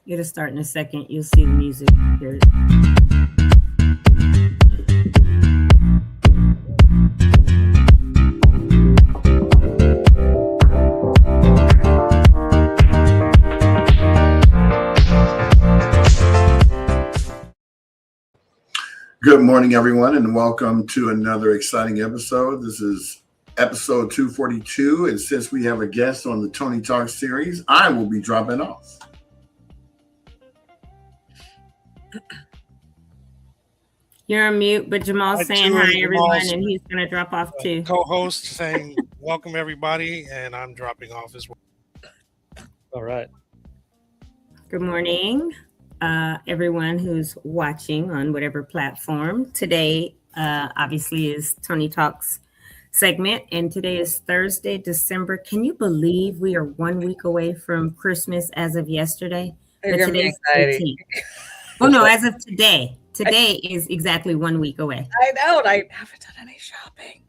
It'll start in a second. You'll see the music. Here. Good morning, everyone, and welcome to another exciting episode. This is episode 242, and since we have a guest on the Toni Talk series, I will be dropping off. You're on mute, but Jamal's saying hi, everyone, and he's going to drop off too. Co-host saying welcome, everybody, and I'm dropping off as well. All right. Good morning, everyone who's watching on whatever platform. Today, obviously, is Toni Talks segment, and today is Thursday, December. Can you believe we are 1 week away from Christmas as of yesterday? But today's 18th. Oh no, as of today. Today is exactly 1 week away. I know. I haven't done any shopping.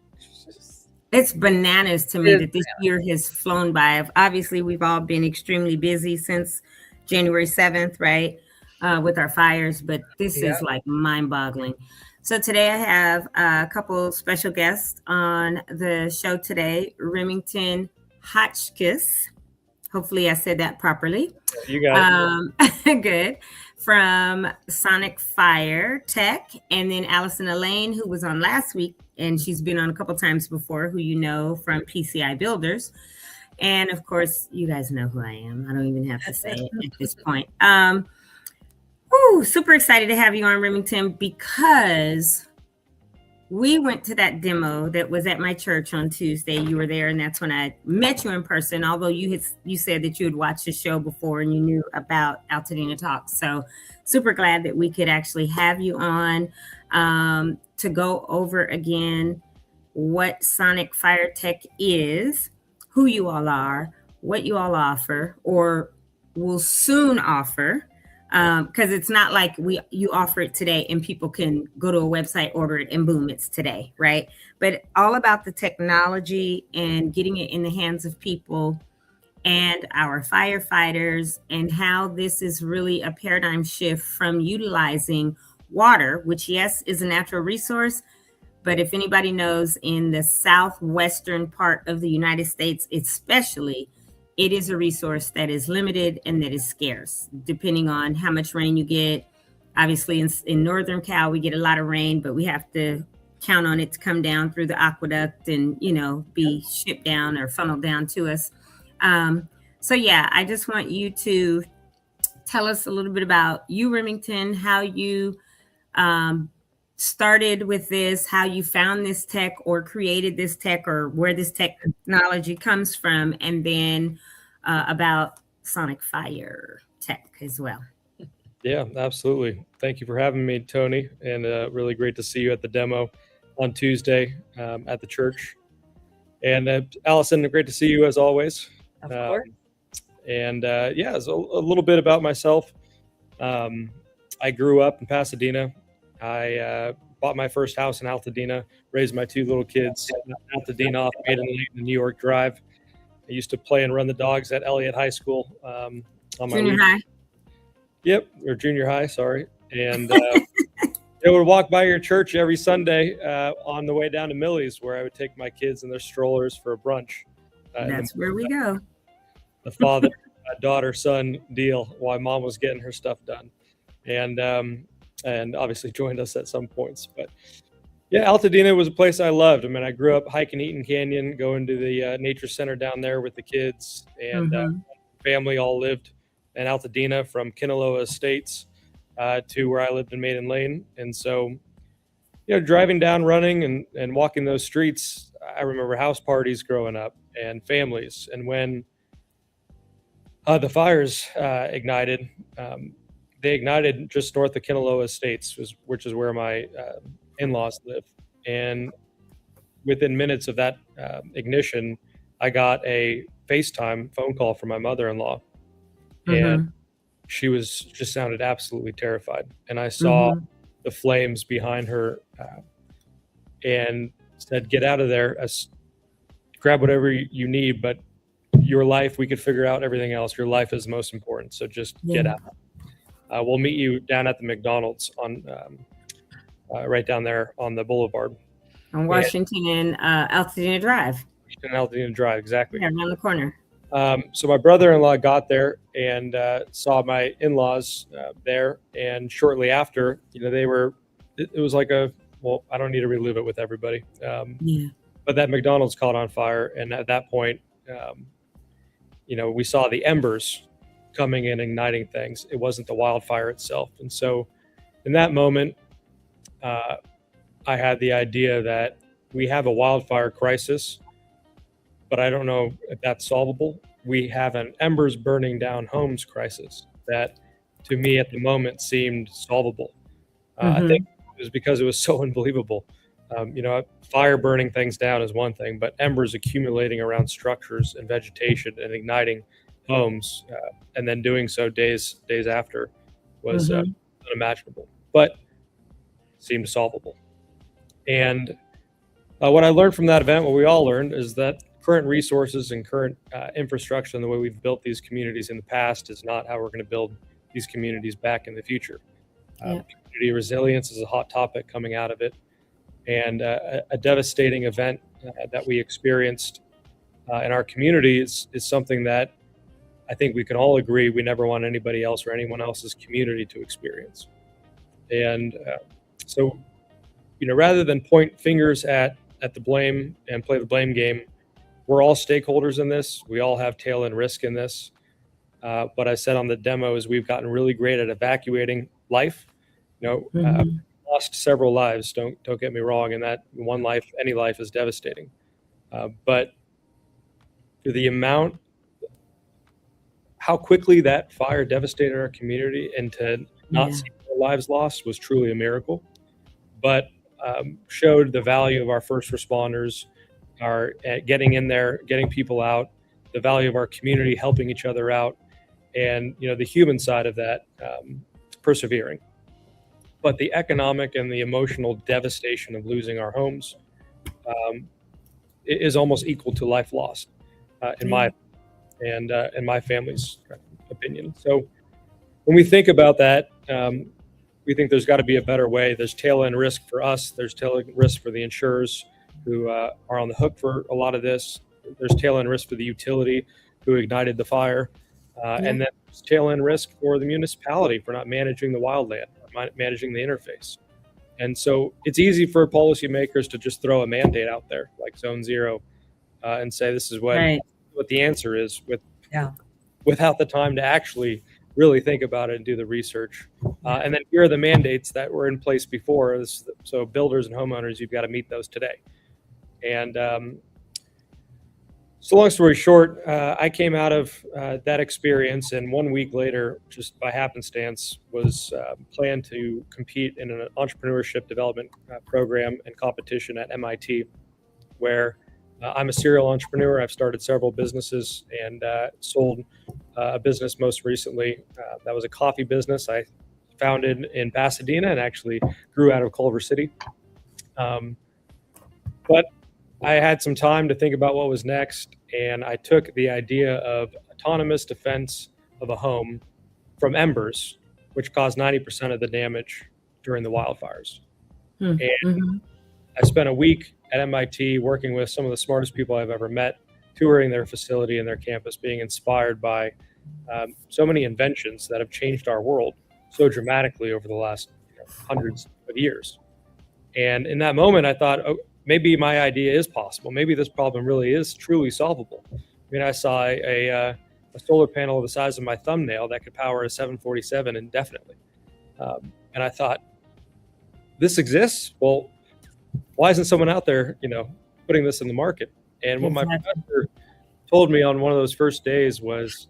It's bananas to me that this year has flown by. Obviously, we've all been extremely busy since January 7th, right? With our fires, but this is like mind-boggling. So today I have a couple special guests on the show today. Remington Hotchkis. Hopefully I said that properly. You got it. Good. From Sonic Fire Tech, and then Allison Elaine, who was on last week, and she's been on a couple times before, who you know from PCI Builders. And of course, you guys know who I am. I don't even have to say it at this point. Super excited to have you on, Remington, because we went to that demo that was at my church on Tuesday. You were there, and that's when I met you in person, although you said that you had watched the show before and you knew about Altadena Talks. So super glad that we could actually have you on to go over again what Sonic Fire Tech is, who you all are, what you all offer or will soon offer. Because it's not like you offer it today and people can go to a website, order it, and boom, it's today, right? But all about the technology and getting it in the hands of people and our firefighters, and how this is really a paradigm shift from utilizing water, which yes is a natural resource, but if anybody knows, in the southwestern part of the United States especially, it is a resource that is limited and that is scarce, depending on how much rain you get. Obviously, in Northern Cal, we get a lot of rain, but we have to count on it to come down through the aqueduct and, be shipped down or funneled down to us. So yeah, I just want you to tell us a little bit about you, Remington, how you started with this, how you found this tech or created this tech, or where this technology comes from, and then about Sonic Fire Tech as well. Yeah, absolutely. Thank you for having me, Toni, and really great to see you at the demo on Tuesday at the church. And Allison, great to see you as always. Of course. So a little bit about myself. I grew up in Pasadena. I bought my first house in Altadena, raised my two little kids in Altadena off Maiden Lane and New York Drive. I used to play and run the dogs at Elliott High School. On my Junior high? Yep, or junior high, sorry. And I would walk by your church every Sunday on the way down to Millie's, where I would take my kids in their strollers for a brunch. That's where we go. The father, daughter, son deal while mom was getting her stuff done. And obviously joined us at some points. But yeah, Altadena was a place I loved. I mean, I grew up hiking Eaton Canyon, going to the nature center down there with the kids, and family all lived in Altadena, from Kinaloa Estates to where I lived in Maiden Lane. And so, driving down, running and walking those streets, I remember house parties growing up and families. And when the fires ignited, they ignited just north of Kinaloa Estates, which is where my in-laws live. And within minutes of that ignition, I got a FaceTime phone call from my mother-in-law. And she just sounded absolutely terrified. And I saw the flames behind her and said, "Get out of there, grab whatever you need, but your life, we could figure out everything else. Your life is most important. So just get out." we'll meet you down at the McDonald's on right down there on the boulevard. On Washington and Altadena Drive. Altadena Drive, exactly. Yeah, around the corner. So my brother-in-law got there and saw my in-laws there, and shortly after, it was like I don't need to relive it with everybody. But that McDonald's caught on fire, and at that point, we saw the embers coming in, igniting things. It wasn't the wildfire itself. And so in that moment, I had the idea that we have a wildfire crisis, but I don't know if that's solvable. We have an embers burning down homes crisis that, to me, at the moment seemed solvable. I think it was because it was so unbelievable. Fire burning things down is one thing, but embers accumulating around structures and vegetation and igniting homes, and then doing so days after was unimaginable, but seemed solvable. And what I learned from that event, what we all learned, is that current resources and current infrastructure and the way we've built these communities in the past is not how we're going to build these communities back in the future. Community resilience is a hot topic coming out of it. And a devastating event that we experienced in our communities is something that I think we can all agree we never want anybody else or anyone else's community to experience. And so, rather than point fingers at the blame and play the blame game, we're all stakeholders in this. We all have tail end risk in this. What I said on the demo is we've gotten really great at evacuating life. Lost several lives. Don't get me wrong. And that one life, any life, is devastating. But for the amount, how quickly that fire devastated our community, and to not see our lives lost was truly a miracle. But showed the value of our first responders, our getting in there, getting people out, the value of our community helping each other out, and the human side of that, persevering. But the economic and the emotional devastation of losing our homes is almost equal to life lost, in my family's opinion. So when we think about that, we think there's got to be a better way. There's tail end risk for us. There's tail end risk for the insurers who are on the hook for a lot of this. There's tail end risk for the utility who ignited the fire. And then there's tail end risk for the municipality for not managing the wildland, or managing the interface. And so it's easy for policymakers to just throw a mandate out there like Zone Zero and say this is what the answer is, without the time to actually really think about it and do the research. And then here are the mandates that were in place before. So builders and homeowners, you've got to meet those today. And so long story short, I came out of that experience, and 1 week later, just by happenstance, was planned to compete in an entrepreneurship development program and competition at MIT, where I'm a serial entrepreneur. I've started several businesses and sold a business most recently. That was a coffee business I founded in Pasadena and actually grew out of Culver City. But I had some time to think about what was next, and I took the idea of autonomous defense of a home from embers, which caused 90% of the damage during the wildfires. And I spent a week at MIT working with some of the smartest people I've ever met, touring their facility and their campus, being inspired by so many inventions that have changed our world so dramatically over the last hundreds of years. And in that moment, I thought, maybe my idea is possible. Maybe this problem really is truly solvable. I mean, I saw a solar panel the size of my thumbnail that could power a 747 indefinitely. And I thought, this exists? Well, why isn't someone out there, putting this in the market? And what my professor told me on one of those first days was,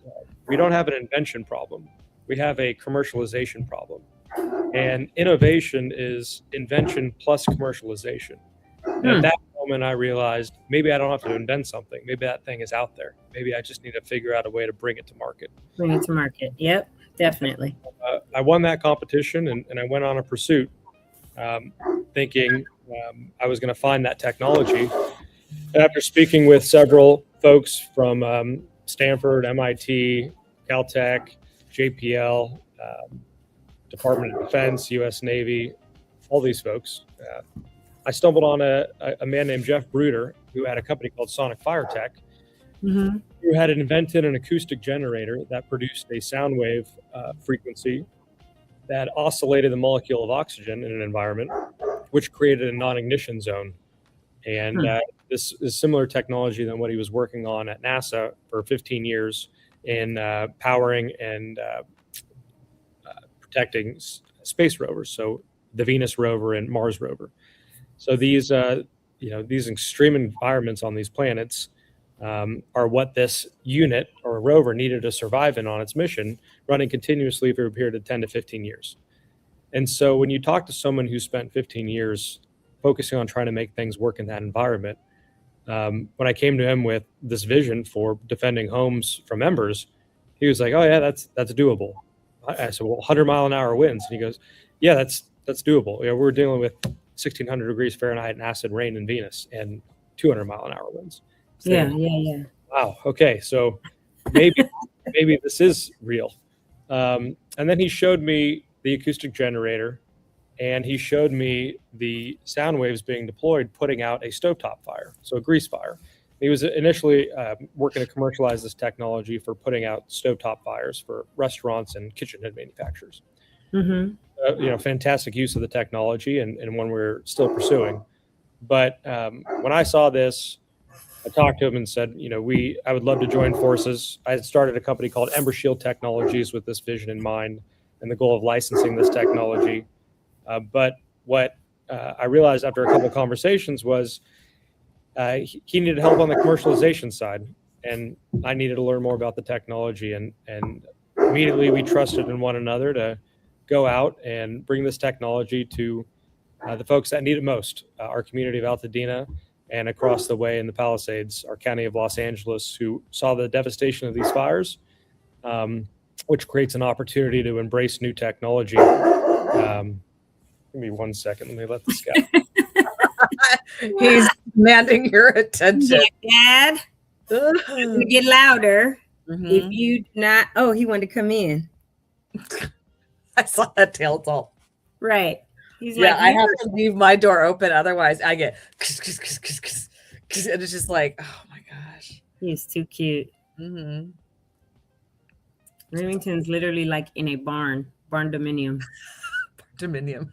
we don't have an invention problem. We have a commercialization problem. And innovation is invention plus commercialization. And at that moment, I realized maybe I don't have to invent something. Maybe that thing is out there. Maybe I just need to figure out a way to bring it to market. Bring it to market. Yep, definitely. I won that competition, and I went on a pursuit, thinking I was going to find that technology. And after speaking with several folks from Stanford, MIT, Caltech, JPL, Department of Defense, U.S. Navy, all these folks. I stumbled on a man named Jeff Bruder, who had a company called Sonic Fire Tech, Mm-hmm. who had invented an acoustic generator that produced a sound wave frequency that oscillated the molecule of oxygen in an environment, which created a non-ignition zone. And this is similar technology than what he was working on at NASA for 15 years in powering and protecting space rovers, so the Venus rover and Mars rover. So these extreme environments on these planets are what this unit or rover needed to survive in on its mission, running continuously for a period of 10 to 15 years. And so when you talk to someone who spent 15 years focusing on trying to make things work in that environment, when I came to him with this vision for defending homes from embers, he was like, "Oh yeah, that's doable." I said, "Well, 100-mile-an-hour winds," and he goes, "Yeah, that's doable. Yeah, we're dealing with 1,600 degrees Fahrenheit and acid rain in Venus and 200-mile-an-hour winds." So Yeah. wow. Okay, so maybe this is real. And then he showed me the acoustic generator, and he showed me the sound waves being deployed, putting out a stovetop fire, so a grease fire. He was initially working to commercialize this technology for putting out stovetop fires for restaurants and KitchenAid manufacturers. Mm-hmm. Fantastic use of the technology and one we're still pursuing. But when I saw this, I talked to him and said, I would love to join forces. I had started a company called Ember Shield Technologies with this vision in mind and the goal of licensing this technology. But what I realized after a couple of conversations was he needed help on the commercialization side, and I needed to learn more about the technology. And immediately we trusted in one another to go out and bring this technology to the folks that need it most, our community of Altadena and across the way in the Palisades, our county of Los Angeles, who saw the devastation of these fires, which creates an opportunity to embrace new technology. Give me 1 second. Let me let this guy. He's demanding your attention. Dad, we get louder. Mhm. If you do not, oh, he wanted to come in. I saw that tail tall. Right. He's Yeah, like, I have to leave my door open, otherwise I get and it's just like, oh my gosh. he's too cute. Mm-hmm. Remington's literally like in a barn dominium. Dominium.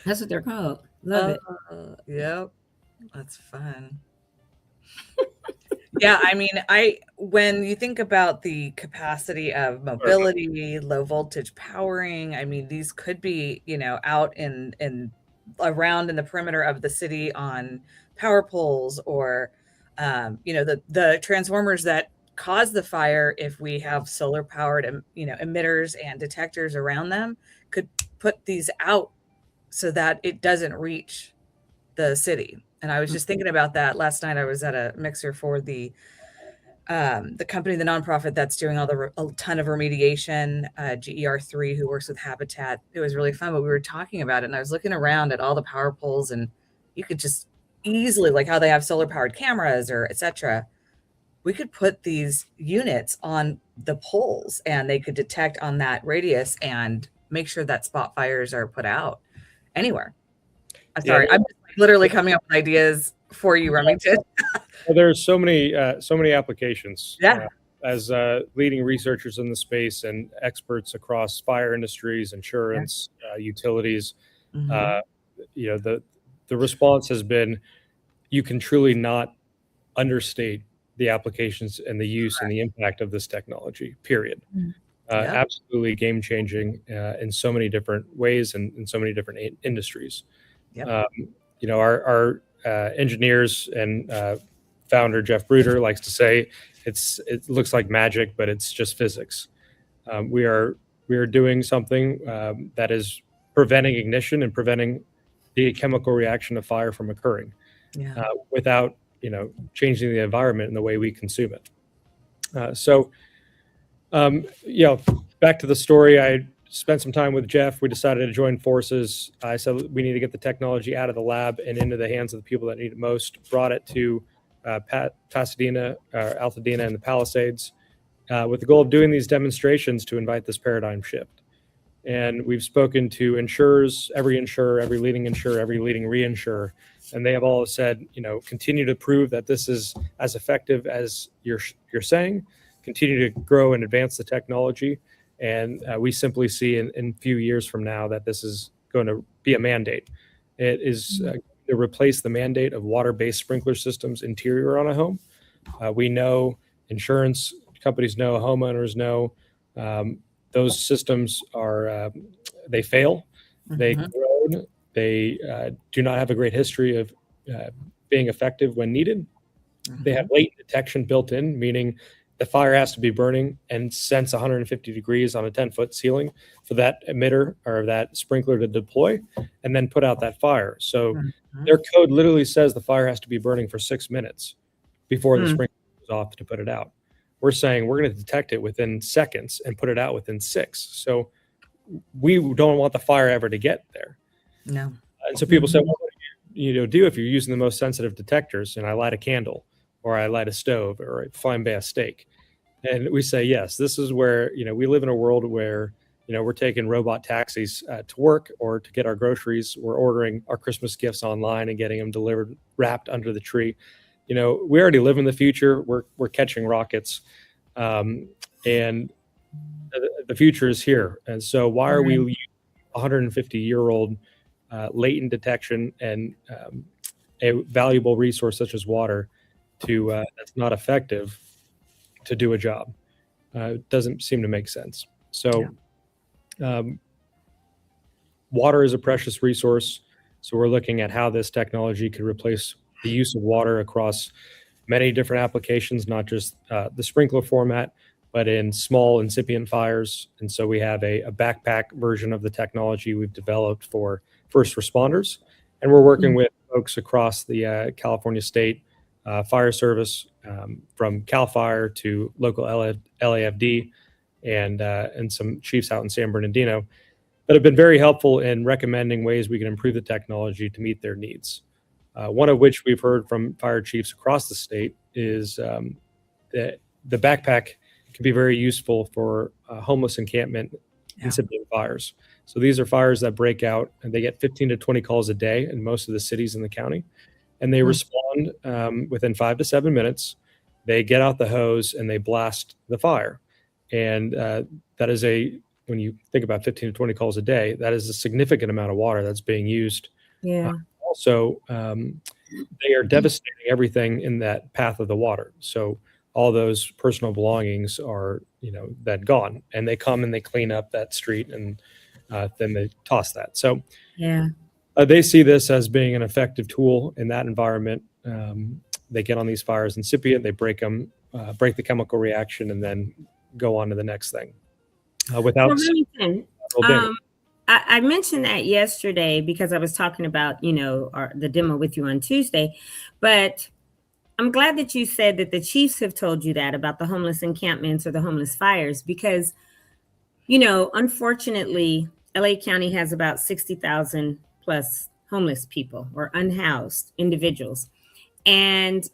That's what they're called. Love it. Yep. That's fun. Yeah, I mean, when you think about the capacity of mobility, low voltage powering, I mean, these could be, out in around in the perimeter of the city on power poles or, the transformers that cause the fire. If we have solar powered, emitters and detectors around them, could put these out so that it doesn't reach the city. And I was just thinking about that last night. I was at a mixer for the company, the nonprofit that's doing a ton of remediation, GER3, who works with Habitat. It was really fun, but we were talking about it, and I was looking around at all the power poles, and you could just easily, like how they have solar powered cameras or etc. We could put these units on the poles, and they could detect on that radius and make sure that spot fires are put out anywhere. I'm sorry, I'm just literally coming up with ideas for you, Remington. Well, there's so many applications. Yeah. As leading researchers in the space and experts across fire industries, insurance, utilities, Mm-hmm. the response has been, you can truly not understate the applications and the use and the impact of this technology, period. Absolutely game changing in so many different ways and in so many different industries. Yep. Our engineers and founder Jeff Bruder likes to say it looks like magic, but it's just physics. We are doing something that is preventing ignition and preventing the chemical reaction of fire from occurring without changing the environment and the way we consume it. Back to the story. I spent some time with Jeff. We decided to join forces. I said we need to get the technology out of the lab and into the hands of the people that need it most. Brought it to Altadena and the Palisades with the goal of doing these demonstrations to invite this paradigm shift. And we've spoken to insurers, every leading insurer, every leading reinsurer, and they have all said, continue to prove that this is as effective as you're saying, continue to grow and advance the technology. And we simply see in a few years from now that this is going to be a mandate. It is to replace the mandate of water-based sprinkler systems interior on a home. We know, insurance companies know, homeowners know, those systems they fail, they corrode, they do not have a great history of being effective when needed. They have latent detection built in, meaning the fire has to be burning and sense 150 degrees on a 10-foot ceiling for that emitter or that sprinkler to deploy and then put out that fire. So their code literally says the fire has to be burning for 6 minutes before the sprinkler goes off to put it out. We're saying we're going to detect it within seconds and put it out within 6. So we don't want the fire ever to get there. No. And so people say, well, what do you do if you're using the most sensitive detectors and I light a candle or I light a stove or I flambe a steak? And we say, yes, this is where, we live in a world where, we're taking robot taxis to work or to get our groceries. We're ordering our Christmas gifts online and getting them delivered, wrapped under the tree. We already live in the future. We're catching rockets, and the future is here. And so why are we using 150-year-old latent detection and a valuable resource such as water that's not effective to do a job? It doesn't seem to make sense. So water is a precious resource. So we're looking at how this technology could replace the use of water across many different applications, not just the sprinkler format, but in small incipient fires. And so we have a backpack version of the technology we've developed for first responders. And we're working with folks across the California State Fire Service, from CAL FIRE to local LAFD and some chiefs out in San Bernardino that have been very helpful in recommending ways we can improve the technology to meet their needs. One of which we've heard from fire chiefs across the state is that the backpack can be very useful for homeless encampment incipient fires. So these are fires that break out and they get 15 to 20 calls a day in most of the cities in the county. And they respond within 5 to 7 minutes. They get out the hose and they blast the fire. And that is when you think about 15 to 20 calls a day, that is a significant amount of water that's being used. Yeah. Also, they are devastating everything in that path of the water. So all those personal belongings are, then gone. And they come and they clean up that street and then they toss that. So they see this as being an effective tool in that environment. They get on these fires incipient, they break them, break the chemical reaction, and then go on to the next thing. I mentioned that yesterday because I was talking about, the demo with you on Tuesday, but I'm glad that you said that the chiefs have told you that about the homeless encampments or the homeless fires, because, unfortunately, LA County has about 60,000 plus homeless people or unhoused individuals. And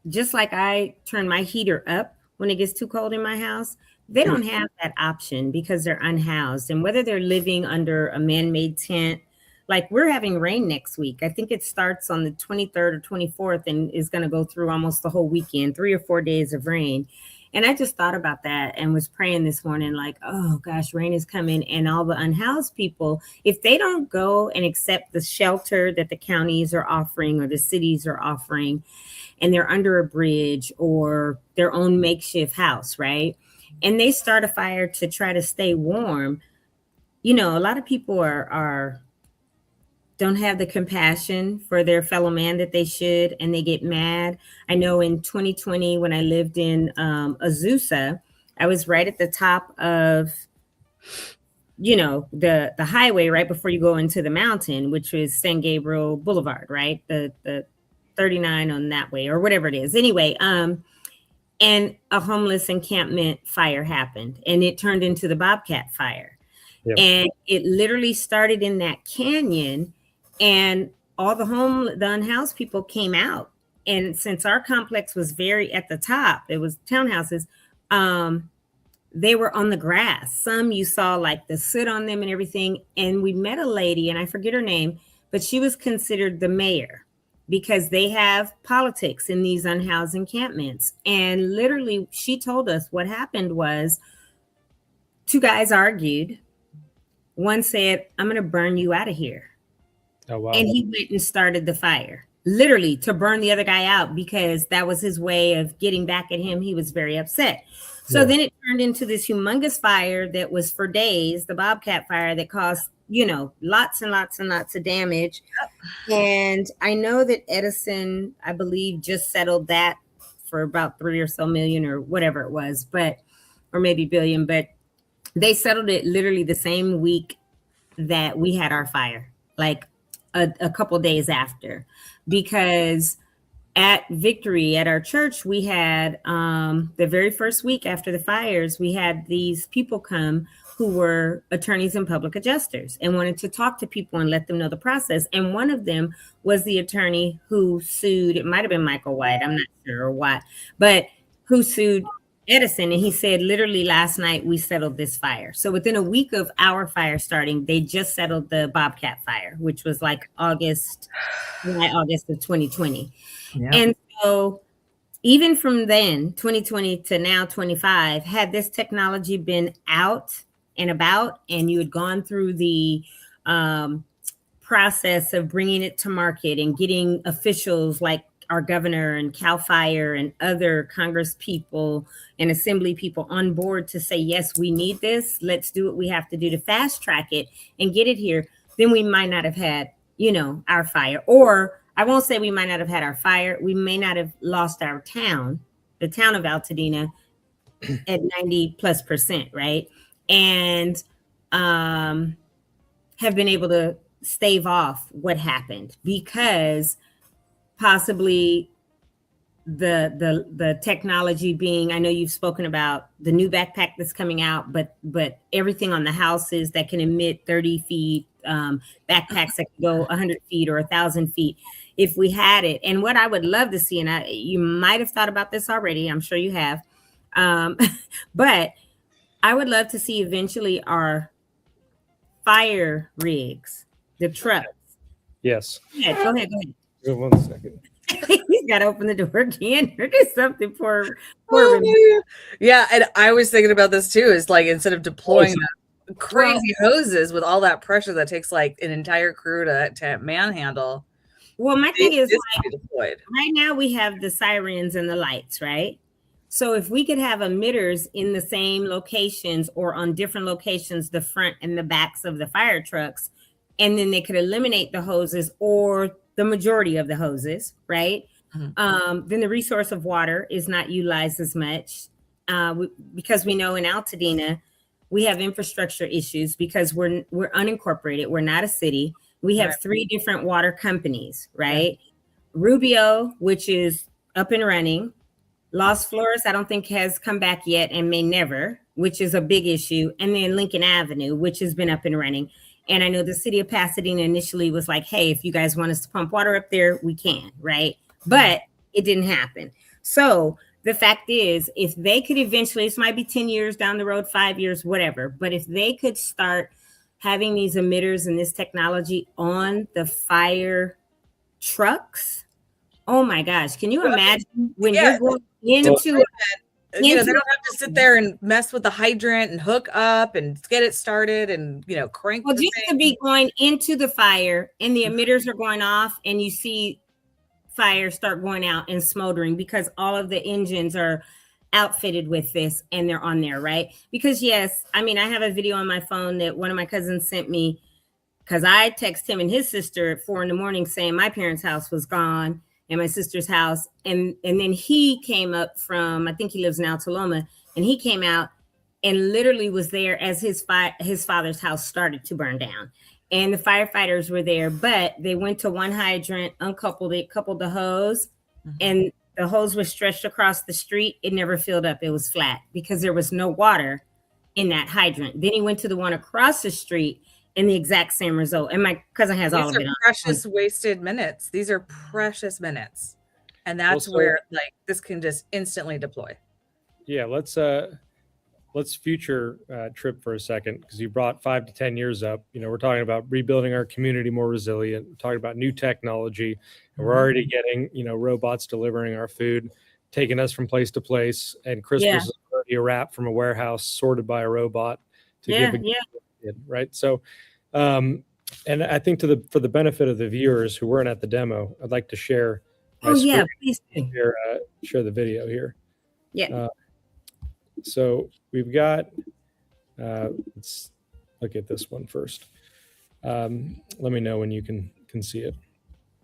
just like I turn my heater up when it gets too cold in my house, they don't have that option because they're unhoused. And whether they're living under a man-made tent, like we're having rain next week. I think it starts on the 23rd or 24th and is going to go through almost the whole weekend, 3 or 4 days of rain. And I just thought about that and was praying this morning, like, oh gosh, rain is coming. And all the unhoused people, if they don't go and accept the shelter that the counties are offering or the cities are offering, and they're under a bridge or their own makeshift house, right? And they start a fire to try to stay warm, a lot of people don't have the compassion for their fellow man that they should, and they get mad. I know in 2020, when I lived in Azusa, I was right at the top of, the highway right before you go into the mountain, which was San Gabriel Boulevard, right? The 39 on that way or whatever it is. Anyway, and a homeless encampment fire happened and it turned into the Bobcat fire. Yep. And it literally started in that canyon and all the unhoused people came out. And since our complex was very at the top, it was townhouses, they were on the grass. Some you saw like the soot on them and everything. And we met a lady, and I forget her name, but she was considered the mayor because they have politics in these unhoused encampments. And literally, she told us what happened was two guys argued. One said, "I'm going to burn you out of here." Oh, wow. And he went and started the fire, literally to burn the other guy out, because that was his way of getting back at him. He was very upset. So Yeah. then it turned into this humongous fire that was for days, the Bobcat fire that caused, lots and lots and lots of damage. And I know that Edison, I believe, just settled that for about 3 or so million or whatever it was, or maybe billion, but they settled it literally the same week that we had our fire, like a couple days after, because at Victory at our church, we had the very first week after the fires, we had these people come who were attorneys and public adjusters and wanted to talk to people and let them know the process. And one of them was the attorney who sued, it might have been Michael White, I'm not sure why, but who sued Edison. And he said, literally last night, we settled this fire. So within a week of our fire starting, they just settled the Bobcat fire, which was like August of 2020. Yeah. And so even from then, 2020 to now 25, had this technology been out and about, and you had gone through the process of bringing it to market and getting officials like our governor and CAL FIRE and other Congress people and assembly people on board to say, yes, we need this. Let's do what we have to do to fast track it and get it here. Then we might not have had, our fire. Or I won't say we might not have had our fire. We may not have lost our town, the town of Altadena, at 90+%, right? And have been able to stave off what happened, because possibly the technology being, I know you've spoken about the new backpack that's coming out, but everything on the houses that can emit 30 feet, backpacks that can go 100 feet or 1,000 feet, if we had it. And what I would love to see, and you might have thought about this already, I'm sure you have, but I would love to see eventually our fire rigs, the trucks. Yes. Go ahead. Give 1 second. He's got to open the door again or do something for yeah. And I was thinking about this too, is like, instead of deploying crazy hoses with all that pressure that takes like an entire crew to manhandle. Well, my thing is like, deployed. Right now we have the sirens and the lights, right? So if we could have emitters in the same locations or on different locations, the front and the backs of the fire trucks, and then they could eliminate the hoses or the majority of the hoses, right? Mm-hmm. Then the resource of water is not utilized as much because we know in Altadena, we have infrastructure issues because we're unincorporated. We're not a city. We have 3 different water companies, right? Yeah. Rubio, which is up and running. Los Flores, I don't think has come back yet and may never, which is a big issue. And then Lincoln Avenue, which has been up and running. And I know the city of Pasadena initially was like, hey, if you guys want us to pump water up there, we can, right? But it didn't happen. So the fact is, if they could eventually, this might be 10 years down the road, 5 years, whatever, but if they could start having these emitters and this technology on the fire trucks, oh my gosh, can you imagine when you're going into they don't have to sit there and mess with the hydrant and hook up and get it started and crank. Well, just to be going into the fire and the emitters are going off and you see fire start going out and smoldering because all of the engines are outfitted with this and they're on there, right? Because yes, I mean, I have a video on my phone that one of my cousins sent me because I text him and his sister at 4 a.m. saying my parents' house was gone and my sister's house. And then he came up from, I think he lives in Altaloma, and he came out and literally was there as his father's house started to burn down. And the firefighters were there, but they went to one hydrant, uncoupled it, coupled the hose, and the hose was stretched across the street. It never filled up. It was flat because there was no water in that hydrant. Then he went to the one across the street and the exact same result. And my cousin has all of it on. Precious wasted minutes. These are precious minutes. And that's where like this can just instantly deploy. Yeah, let's let's future trip for a second, because you brought 5 to 10 years up. We're talking about rebuilding our community more resilient. We're talking about new technology, and we're already getting robots delivering our food, taking us from place to place. And Christmas is already a wrap from a warehouse sorted by a robot to give a kid, right? So, and I think for the benefit of the viewers who weren't at the demo, I'd like to share. Please do. Share the video here. Yeah. So we've got, let's look at this one first. Let me know when you can see it.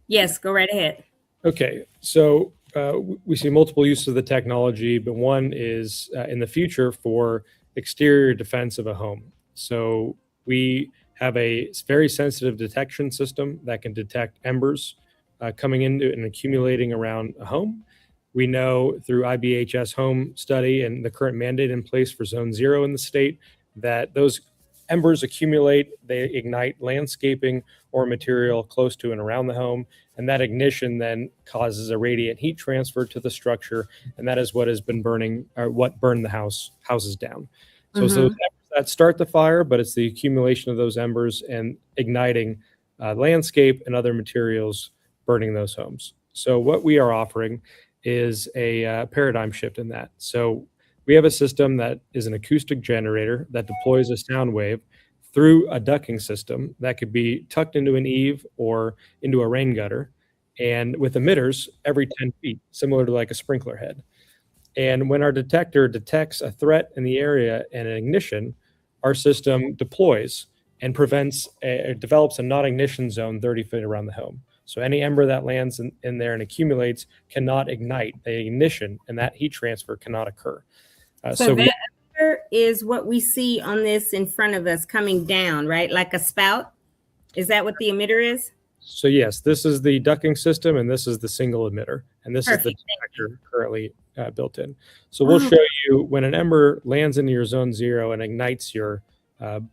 Yes, go right ahead. Okay, so we see multiple uses of the technology, but one is in the future for exterior defense of a home. So we have a very sensitive detection system that can detect embers coming into and accumulating around a home. We know through IBHS home study and the current mandate in place for Zone 0 in the state that those embers accumulate, they ignite landscaping or material close to and around the home, and that ignition then causes a radiant heat transfer to the structure, and that is what has been burning, or what burned the houses down. So it's those embers that start the fire, but it's the accumulation of those embers and igniting landscape and other materials burning those homes. So what we are offering is a paradigm shift in that. So we have a system that is an acoustic generator that deploys a sound wave through a ducting system that could be tucked into an eave or into a rain gutter, and with emitters every 10 feet, similar to like a sprinkler head. And when our detector detects a threat in the area and an ignition, our system deploys and develops a non-ignition zone 30 feet around the home. So any ember that lands in there and accumulates cannot ignite. The ignition and that heat transfer cannot occur. So that emitter is what we see on this in front of us coming down, right? Like a spout? Is that what the emitter is? So yes, this is the ducting system, and this is the single emitter, and this is the detector currently built in. So we'll show you when an ember lands into your Zone 0 and ignites your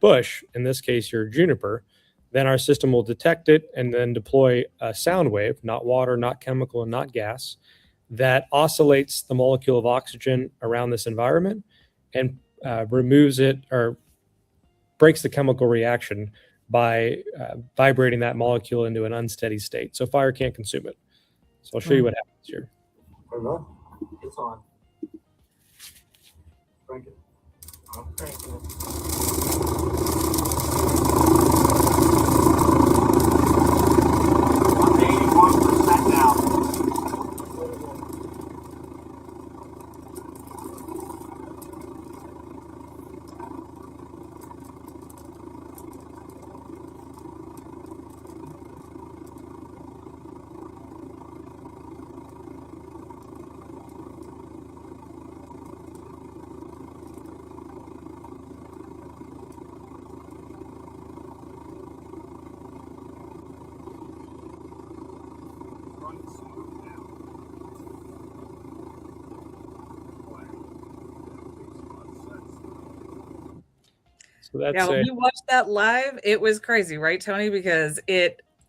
bush, in this case your juniper, then our system will detect it and then deploy a sound wave, not water, not chemical, and not gas, that oscillates the molecule of oxygen around this environment and removes it or breaks the chemical reaction by vibrating that molecule into an unsteady state. So fire can't consume it. So I'll show you what happens here. Hello? It's on. Crank it. I'm cranking it. 81% now. So that's when we watched that live, it was crazy, right, Tony? Because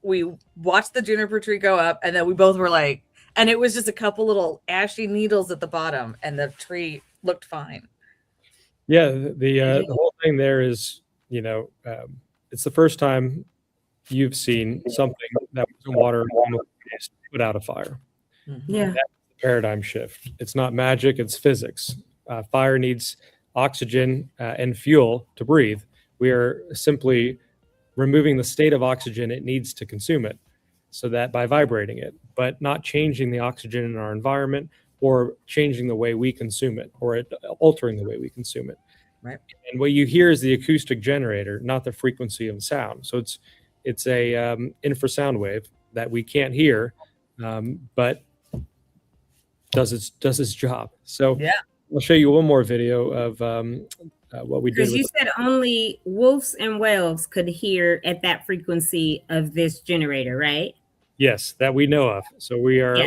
we watched the juniper tree go up, and then we both were like, and it was just a couple little ashy needles at the bottom, and the tree looked fine. Yeah, the whole thing there is, it's the first time you've seen something that was water put out a fire. Yeah, that's the paradigm shift. It's not magic; it's physics. Fire needs oxygen and fuel to breathe. We are simply removing the state of oxygen it needs to consume it, so that by vibrating it, but not changing the oxygen in our environment or changing the way we consume it or altering the way we consume it. Right. And what you hear is the acoustic generator, not the frequency of sound. So it's a infrasound wave that we can't hear, but does its job. So yeah. I'll show you one more video of what we did. Because you said only wolves and whales could hear at that frequency of this generator, right? Yes, that we know of. So we're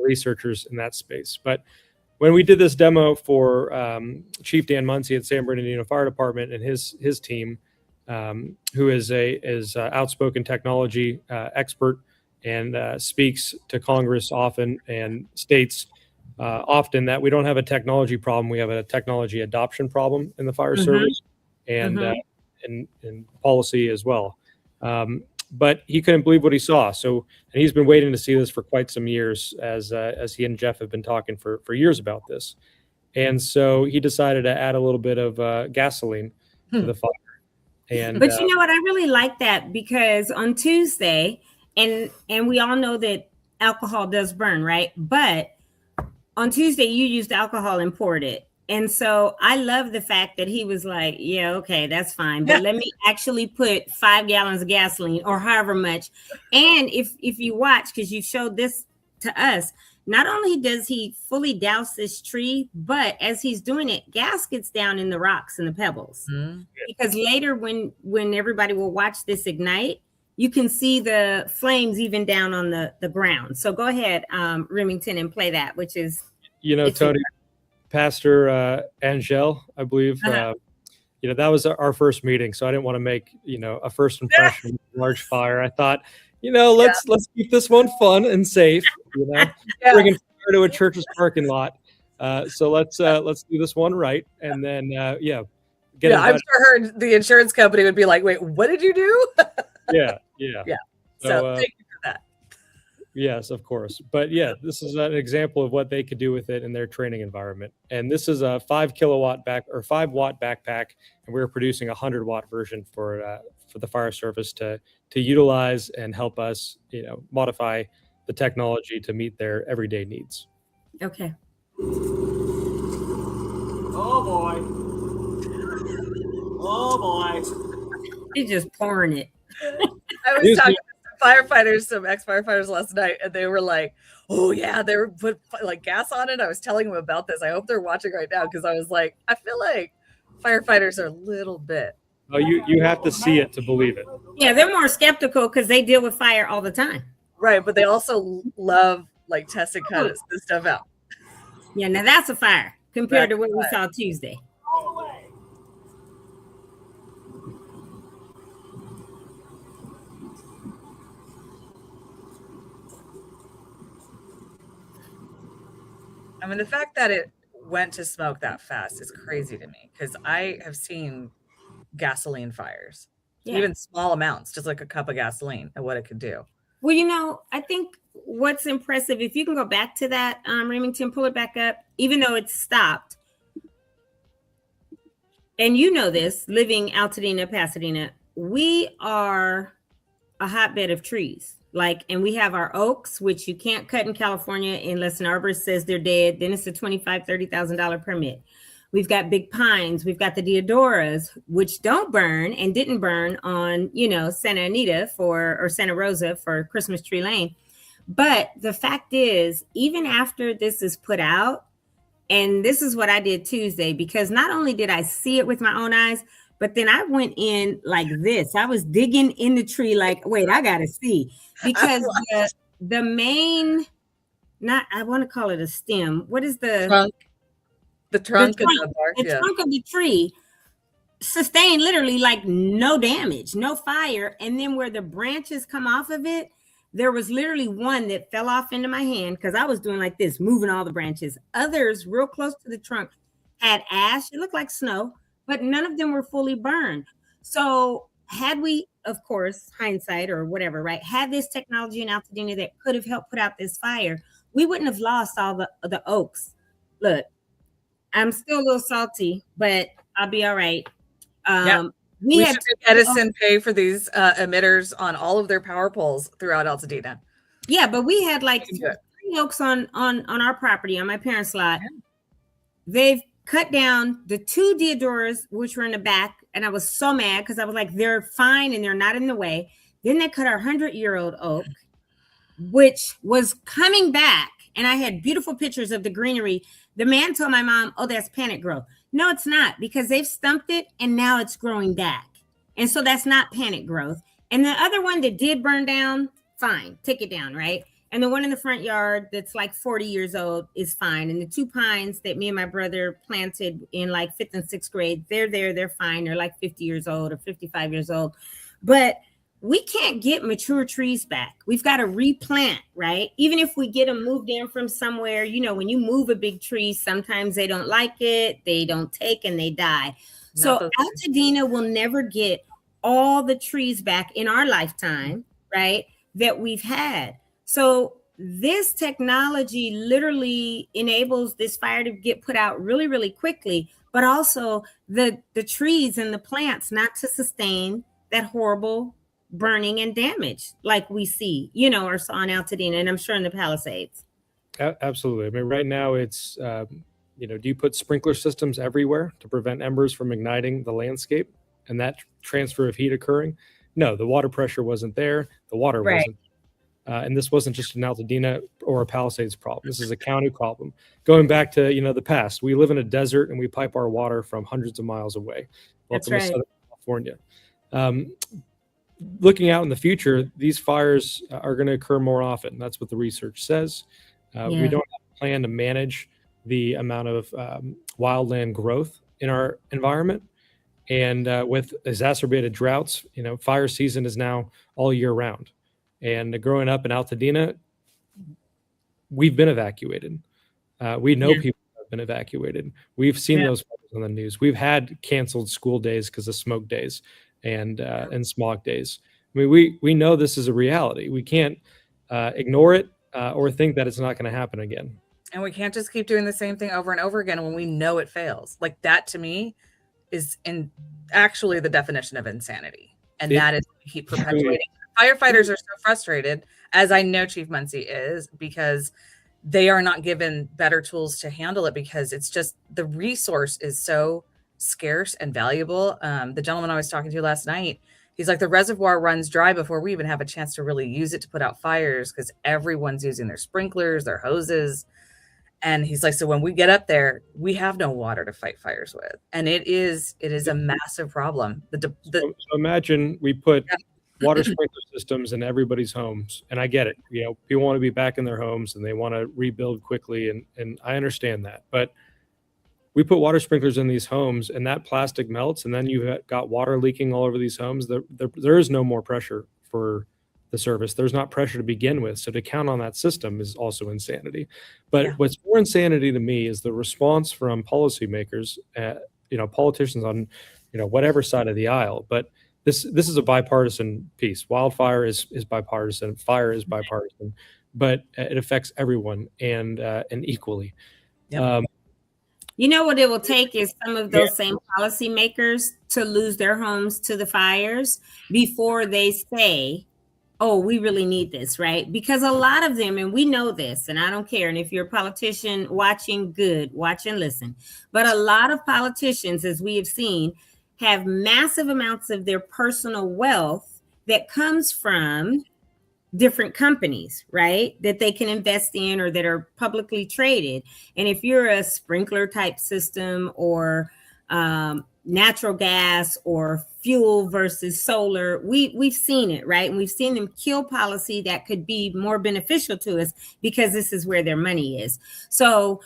researchers in that space. But when we did this demo for Chief Dan Muncie at San Bernardino Fire Department and his team, who is a outspoken technology expert and speaks to Congress often and states often that we don't have a technology problem. We have a technology adoption problem in the fire Mhm. service and in policy as well. But he couldn't believe what he saw. So, and he's been waiting to see this for quite some years, as he and Jeff have been talking for years about this. And so he decided to add a little bit of gasoline to the fire. And But you know what? I really like that because on Tuesday, and we all know that alcohol does burn, right? But on Tuesday, you used alcohol and poured it. And so I love the fact that he was like, yeah, okay, that's fine. But let me actually put 5 gallons of gasoline or however much. And if you watch, because you showed this to us, not only does he fully douse this tree, but as he's doing it, gas gets down in the rocks and the pebbles. Mhm. Because later when everybody will watch this ignite, you can see the flames even down on the ground. So go ahead, Remington, and play that, which is, Tony, Pastor Angel, I believe, that was our first meeting. So I didn't want to make, a first impression of a large fire. I thought, let's keep this one fun and safe, bringing fire to a church's parking lot. So let's do this one right. And then, I'm sure the insurance company would be like, wait, what did you do? Yeah. So thank you for that. Yes, of course. But yeah, this is an example of what they could do with it in their training environment. And this is a 5 watt backpack, and we're producing a 100-watt version for the fire service to utilize and help us, modify the technology to meet their everyday needs. okay. Oh boy. Oh boy. He's just pouring it. I was talking to some firefighters, some ex-firefighters last night, and they were like, oh yeah, they were put like gas on it. I was telling them about this. I hope they're watching right now because I was like, I feel like firefighters are a little bit. Oh, you have to see it to believe it. Yeah, they're more skeptical because they deal with fire all the time. Right, but they also love like testing kind of this stuff out. Yeah, now that's a fire compared to what we saw Tuesday. I mean, the fact that it went to smoke that fast is crazy to me because I have seen gasoline fires, even small amounts, just like a cup of gasoline, and what it could do. Well, I think what's impressive, if you can go back to that, Remington, pull it back up, even though it's stopped. And you know this, living Altadena, Pasadena, we are a hotbed of trees. And we have our oaks, which you can't cut in California unless an arborist says they're dead. Then it's a $25,000, $30,000 permit. We've got big pines. We've got the deodoras, which don't burn and didn't burn on, Santa Anita or Santa Rosa for Christmas Tree Lane. But the fact is, even after this is put out, and this is what I did Tuesday, because not only did I see it with my own eyes, but then I went in like this. I was digging in the tree like, wait, I got to see. Because the main, I want to call it a stem. What is the trunk? The trunk of the tree sustained literally like no damage, no fire. And then where the branches come off of it, there was literally one that fell off into my hand because I was doing like this, moving all the branches. Others real close to the trunk had ash. It looked like snow, but none of them were fully burned. So had we, of course, hindsight or whatever, right, had this technology in Altadena that could have helped put out this fire, we wouldn't have lost all the oaks. Look, I'm still a little salty, but I'll be all right. We should make Edison pay for these emitters on all of their power poles throughout Altadena. Yeah, but we had like 3 oaks on our property, on my parents' lot. Yeah. They've cut down the 2 deodoras, which were in the back, and I was so mad because I was like, they're fine and they're not in the way. Then they cut our 100-year-old oak, which was coming back, and I had beautiful pictures of the greenery. The man told my mom, oh, that's panic growth. No, it's not, because they've stumped it and now it's growing back. And so that's not panic growth. And the other one that did burn down, fine, take it down, right? And the one in the front yard that's like 40 years old is fine. And the 2 pines that me and my brother planted in like 5th and 6th grade, they're fine. They're like 50 years old or 55 years old. But we can't get mature trees back. We've got to replant, right? Even if we get them moved in from somewhere, when you move a big tree, sometimes they don't like it, they don't take, and they die. So Altadena will never get all the trees back in our lifetime, right, that we've had. So this technology literally enables this fire to get put out really, really quickly, but also the trees and the plants not to sustain that horrible burning and damage like we see, or saw in Altadena, and I'm sure in the Palisades. Absolutely. I mean, right now it's, do you put sprinkler systems everywhere to prevent embers from igniting the landscape and that transfer of heat occurring? No, the water pressure wasn't there. The water wasn't. And this wasn't just an Altadena or a Palisades problem. This is a county problem. Going back to, the past, we live in a desert and we pipe our water from hundreds of miles away. That's right. Southern California. Looking out in the future, these fires are going to occur more often. That's what the research says. We don't have a plan to manage the amount of wildland growth in our environment. And with exacerbated droughts, fire season is now all year round. And growing up in Altadena, we've been evacuated. We know people have been evacuated. We've seen those on the news. We've had canceled school days because of smoke days and smog days. I mean, we know this is a reality. We can't ignore it or think that it's not going to happen again. And we can't just keep doing the same thing over and over again when we know it fails. Like that, to me, is actually the definition of insanity. And that is we keep perpetuating. Firefighters are so frustrated, as I know Chief Muncie is, because they are not given better tools to handle it, because it's just the resource is so scarce and valuable. The gentleman I was talking to last night, he's like, the reservoir runs dry before we even have a chance to really use it to put out fires, because everyone's using their sprinklers, their hoses. And he's like, so when we get up there, we have no water to fight fires with. And it is a massive problem. So imagine we put water sprinkler systems in everybody's homes. And I get it. People want to be back in their homes and they want to rebuild quickly. And I understand that. But we put water sprinklers in these homes and that plastic melts. And then you've got water leaking all over these homes. There is no more pressure for the service. There's not pressure to begin with. So to count on that system is also insanity. But what's more insanity to me is the response from policymakers, politicians on, whatever side of the aisle. But this is a bipartisan piece. Wildfire is bipartisan. Fire is bipartisan, but it affects everyone and equally. Yep. What it will take is some of those same policymakers to lose their homes to the fires before they say, oh, we really need this, right? Because a lot of them, and we know this, and I don't care. And if you're a politician watching, good, watch and listen. But a lot of politicians, as we have seen, have massive amounts of their personal wealth that comes from different companies, right? That they can invest in or that are publicly traded. And if you're a sprinkler type system or natural gas or fuel versus solar, we've seen it, right? And we've seen them kill policy that could be more beneficial to us because this is where their money is. So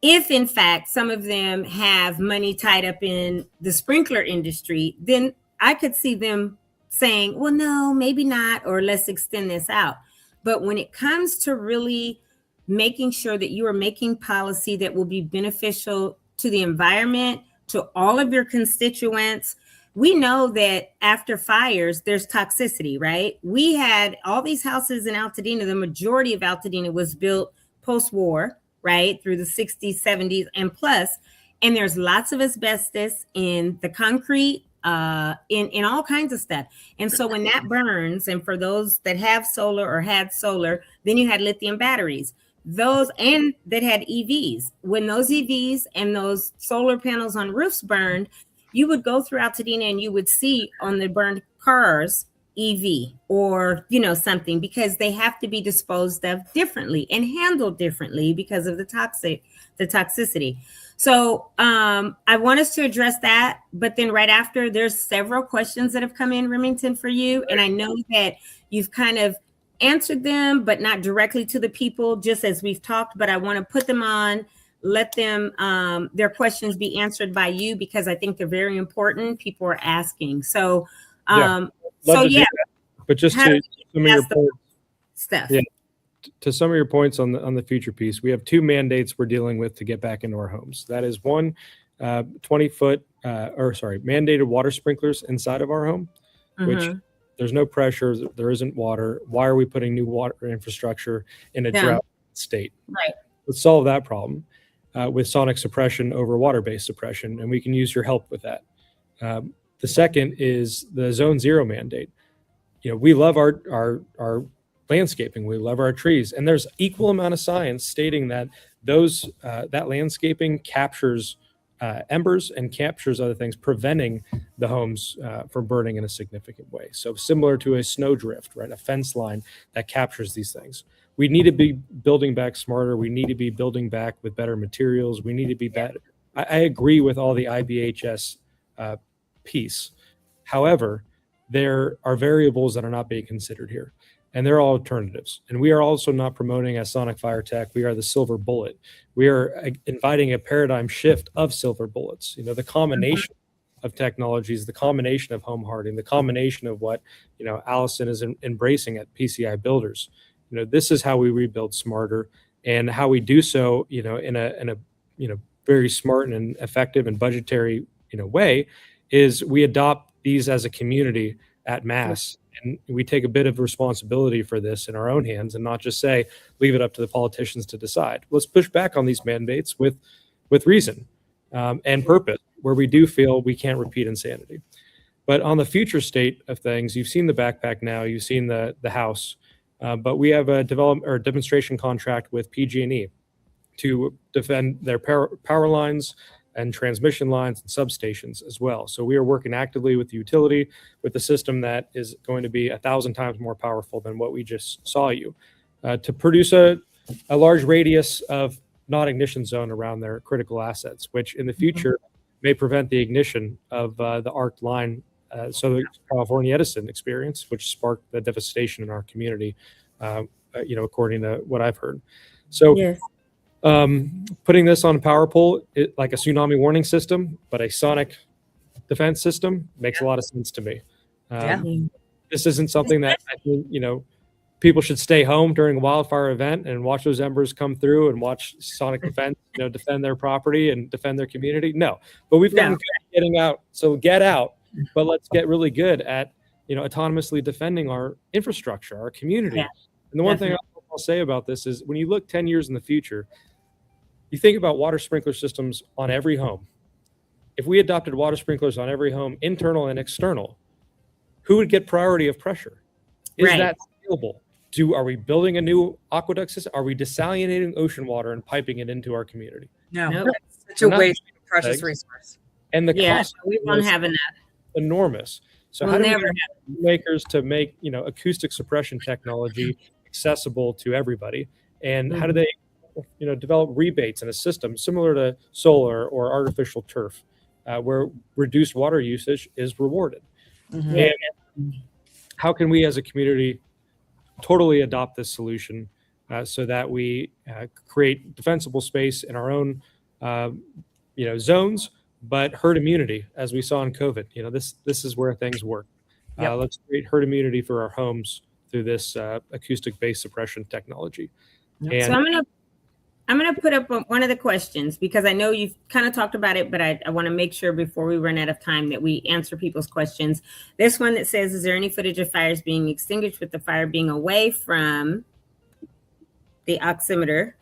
if in fact some of them have money tied up in the sprinkler industry, then I could see them saying, well, no, maybe not, or let's extend this out. But when it comes to really making sure that you are making policy that will be beneficial to the environment, to all of your constituents, we know that after fires, there's toxicity, right? We had all these houses in Altadena. The majority of Altadena was built post-war, right? Through the 60s, 70s, and plus. And there's lots of asbestos in the concrete, in all kinds of stuff. And so when that burns, and for those that have solar or had solar, then you had lithium batteries. Those and that had EVs. When those EVs and those solar panels on roofs burned, you would go through Altadena and you would see on the burned cars EV or something, because they have to be disposed of differently and handled differently because of the toxicity. So I want us to address that, but then right after, there's several questions that have come in, Remington, for you, and I know that you've kind of answered them, but not directly to the people, just as we've talked. But I want to put them on, let them their questions be answered by you, because I think they're very important. People are asking. So But just How to do some of your pass the points, stuff? Yeah. to some of your points on the future piece, we have two mandates we're dealing with to get back into our homes. That is one, 20-foot, mandated water sprinklers inside of our home, which Mhm. there's no pressure, there isn't water. Why are we putting new water infrastructure in a Yeah. drought state? Right. Let's solve that problem with sonic suppression over water-based suppression, and we can use your help with that. The second is the Zone Zero mandate. We love our landscaping, we love our trees, and there's equal amount of science stating that that landscaping captures embers and captures other things, preventing the homes from burning in a significant way. So similar to a snowdrift, right? A fence line that captures these things. We need to be building back smarter. We need to be building back with better materials. We need to be better. I agree with all the IBHS piece. However, there are variables that are not being considered here, and they're all alternatives. And we are also not promoting as Sonic Fire Tech. We are the silver bullet. We are inviting a paradigm shift of silver bullets. The combination of technologies, the combination of home hardening, the combination of what Allison is embracing at PCI Builders. This is how we rebuild smarter, and how we do so, in a very smart and effective and budgetary way, is we adopt these as a community at mass, and we take a bit of responsibility for this in our own hands, and not just say leave it up to the politicians to decide. Let's push back on these mandates with reason and purpose, where we do feel we can't repeat insanity. But on the future state of things, you've seen the backpack now, you've seen the house, but we have a development or demonstration contract with PG&E to defend their power lines and transmission lines and substations as well. So we are working actively with the utility, with the system that is going to be 1,000 times more powerful than what we just saw to produce a large radius of non-ignition zone around their critical assets, which in the future may prevent the ignition of the arc line. So the California Edison experience, which sparked the devastation in our community, according to what I've heard. So Yes. Putting this on a power pole, like a tsunami warning system, but a sonic defense system, makes a lot of sense to me. This isn't something that I think, people should stay home during a wildfire event and watch those embers come through and watch sonic defense, defend their property and defend their community. No, but we've gotten good at getting out. So get out, but let's get really good at, autonomously defending our infrastructure, our community. Yeah, and the one thing I'll say about this is, when you look 10 years in the future, you think about water sprinkler systems on every home. If we adopted water sprinklers on every home, internal and external, who would get priority of pressure? Is that scalable? Are we building a new aqueduct system? Are we desalinating ocean water and piping it into our community? No, Nope. it's such a waste of a precious resource. And the cost we won't have enough. enormous. So how do we get makers to make acoustic suppression technology accessible to everybody? And how do they develop rebates in a system similar to solar or artificial turf, where reduced water usage is rewarded? And how can we as a community totally adopt this solution so that we create defensible space in our own zones, but herd immunity, as we saw in COVID? This is where things work. Let's create herd immunity for our homes through this acoustic-based suppression technology. And so I'm gonna put up one of the questions, because I know you've kind of talked about it, but I want to make sure before we run out of time that we answer people's questions. This one that says, is there any footage of fires being extinguished with the fire being away from the oximeter?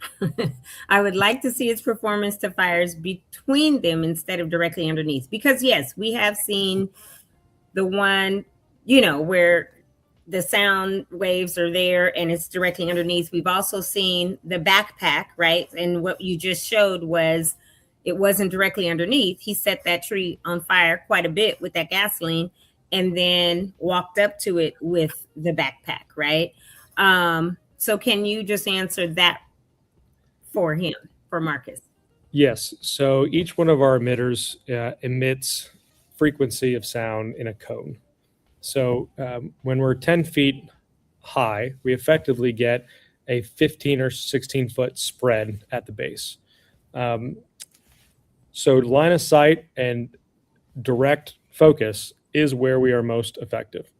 I would like to see its performance to fires between them instead of directly underneath. Because yes, we have seen the one, where the sound waves are there and it's directly underneath. We've also seen the backpack, right? And what you just showed was it wasn't directly underneath. He set that tree on fire quite a bit with that gasoline and then walked up to it with the backpack, right? So can you just answer that for him, for Marcus? Yes. So each one of our emitters emits frequency of sound in a cone. So when we're 10 feet high, we effectively get a 15 or 16 foot spread at the base. So line of sight and direct focus is where we are most effective.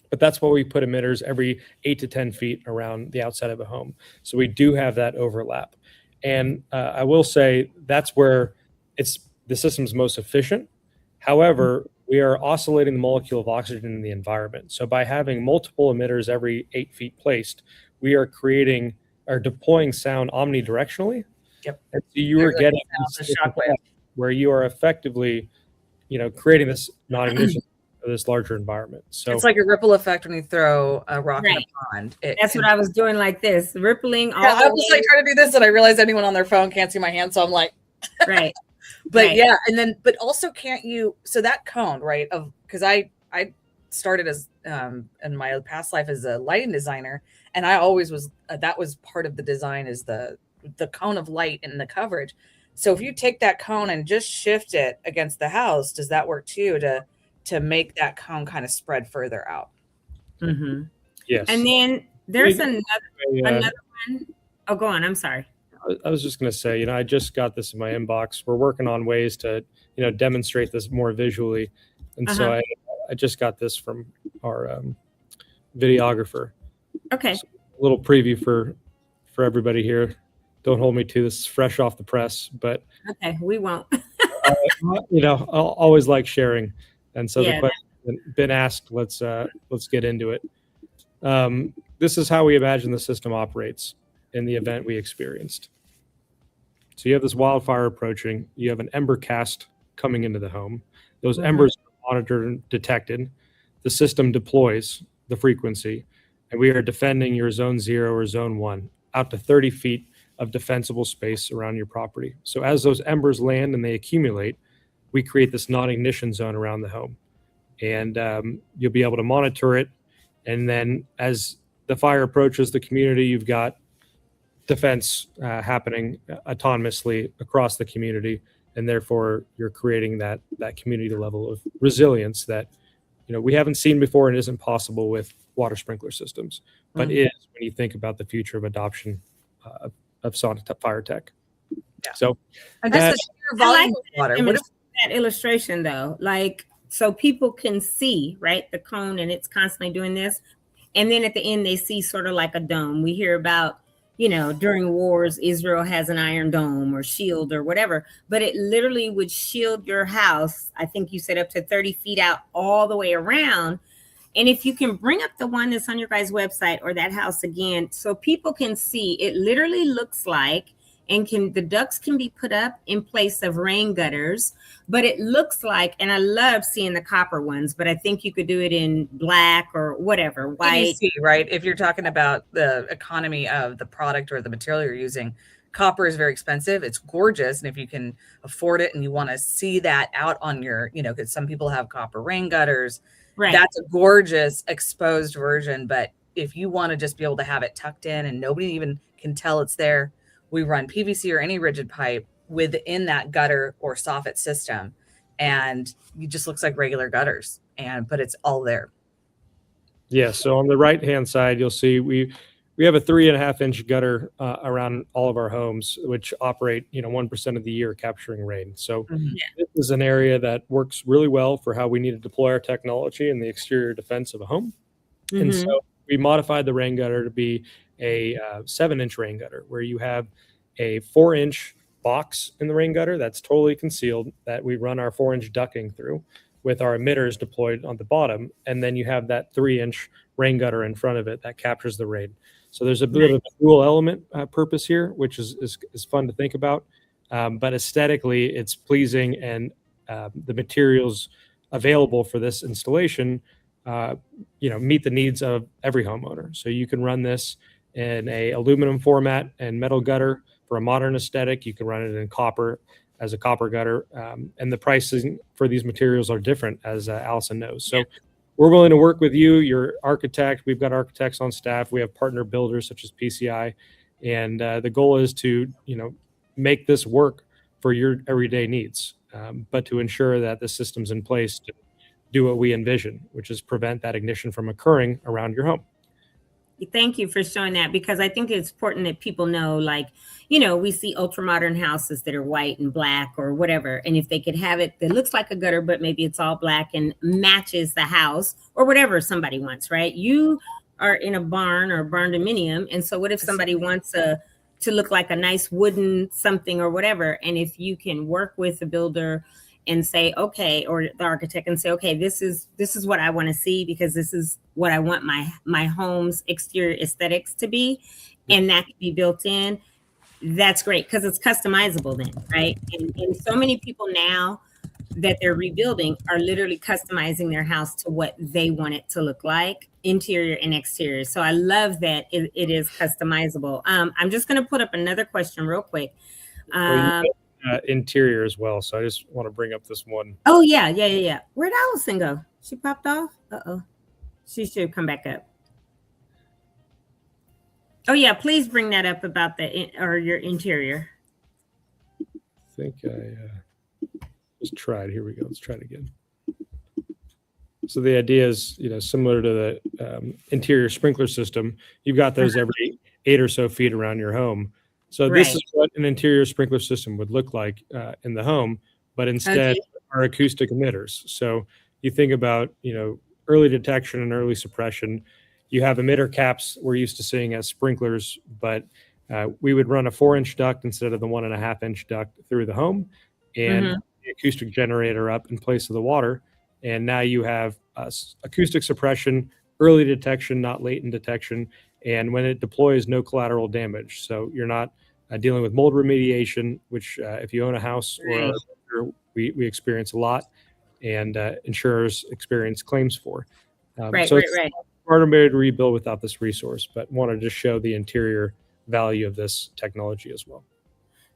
but that's why we put emitters every 8 to 10 feet around the outside of a home. So we do have that overlap. And I will say that's where the system's most efficient. However, we are oscillating the molecule of oxygen in the environment. So by having multiple emitters every 8 feet placed, we are creating or deploying sound omnidirectionally. Yep. And so you are getting the shockwave. where you are effectively, creating this non-ignition of this larger environment. So It's like a ripple effect when you throw a rock in a Right. pond. That's what I was doing, like this, rippling all Yeah, I the was way. like trying to do this, and I realized anyone on their phone can't see my hand, so I'm like, Right. but Right. yeah, and then, but also, can't you? So that cone, right? Of because I started as in my past life as a lighting designer, and I always was that was part of the design is the cone of light and the coverage. So if you take that cone and just shift it against the house, does that work too to make that cone kind of spread further out? Mm-hmm. yes. And then there's Uh, another one. Oh, go on. I'm sorry. I was just going to say, I just got this in my inbox. We're working on ways to, demonstrate this more visually. And so I just got this from our videographer. Okay. So a little preview for everybody here. Don't hold me to this. Is fresh off the press, but Okay. We won't. I'll always like sharing. And so Yeah, the question been asked, let's get into it. This is how we imagine the system operates in the event we experienced. So you have this wildfire approaching, you have an ember cast coming into the home. Those embers are monitored and detected. The system deploys the frequency, and we are defending your zone 0 or zone 1 out to 30 feet of defensible space around your property. So as those embers land and they accumulate, we create this non-ignition zone around the home. And you'll be able to monitor it. And then as the fire approaches the community, you've got defense happening autonomously across the community. And therefore, you're creating that community level of resilience that we haven't seen before and isn't possible with water sprinkler systems, but is when you think about the future of adoption of sonic fire tech. Yeah. So I guess the sheer volume of water. What if that illustration though? Like, so people can see, right, the cone, and it's constantly doing this. And then at the end, they see sort of like a dome. We hear about, during wars, Israel has an iron dome or shield or whatever, but it literally would shield your house. I think you said up to 30 feet out all the way around. And if you can bring up the one that's on your guys' website or that house again, so people can see, it literally looks like, and the ducts can be put up in place of rain gutters, but it looks like, and I love seeing the copper ones, but I think you could do it in black or whatever, white. PVC, right? If you're talking about the economy of the product or the material you're using, copper is very expensive. It's gorgeous. And if you can afford it and you want to see that out on your, because some people have copper rain gutters, Right. That's a gorgeous exposed version. But if you want to just be able to have it tucked in and nobody even can tell it's there, we run PVC or any rigid pipe within that gutter or soffit system. And it just looks like regular gutters, but it's all there. Yeah. So on the right-hand side, you'll see we have a 3.5-inch gutter around all of our homes, which operate, 1% of the year capturing rain. So this is an area that works really well for how we need to deploy our technology in the exterior defense of a home. And so we modified the rain gutter to be a 7-inch rain gutter, where you have a 4-inch box in the rain gutter that's totally concealed that we run our 4-inch ducting through with our emitters deployed on the bottom. And then you have that 3-inch rain gutter in front of it that captures the rain. So there's a bit of a dual element purpose here, which is fun to think about. But aesthetically, it's pleasing, and the materials available for this installation, meet the needs of every homeowner. So you can run this in a aluminum format and metal gutter for a modern aesthetic. You can run it in copper as a copper gutter, and the pricing for these materials are different, as Allison knows. So we're willing to work with you, your architect. We've got architects on staff. We have partner builders such as PCI. And the goal is to, make this work for your everyday needs, but to ensure that the system's in place to do what we envision, which is prevent that ignition from occurring around your home. Thank you for showing that, because I think it's important that people know, like, you know, we see ultra modern houses that are white and black or whatever. And if they could have it that looks like a gutter, but maybe it's all black and matches the house or whatever somebody wants, right? You are in a barn or barn dominium. And so what if somebody wants to look like a nice wooden something or whatever? And if you can work with the builder and say, okay, or the architect and say, okay, this is what I want to see, because this is what I want my home's exterior aesthetics to be, and that can be built in. That's great, because it's customizable then, right? And so many people now that they're rebuilding are literally customizing their house to what they want it to look like, interior and exterior. So I love that it is customizable. I'm just going to put up another question real quick. Interior as well. So I just want to bring up this one. Oh, yeah. Where'd Allison go? She popped off? Uh-oh. She should come back up. Oh, yeah. Please bring that up about your interior. I think I just tried. Here we go. Let's try it again. So the idea is, you know, similar to the interior sprinkler system. You've got those every 8 or so feet around your home. So this is what an interior sprinkler system would look like in the home, but instead are acoustic emitters. So you think about, you know, early detection and early suppression. You have emitter caps we're used to seeing as sprinklers, but we would run a 4-inch duct instead of the 1.5-inch duct through the home, and the acoustic generator up in place of the water. And now you have acoustic suppression, early detection, not latent detection. And when it deploys, no collateral damage. So you're not dealing with mold remediation, which if you own a house, or we experience a lot, and insurers experience claims for. It's harder to rebuild without this resource, but wanted to show the interior value of this technology as well.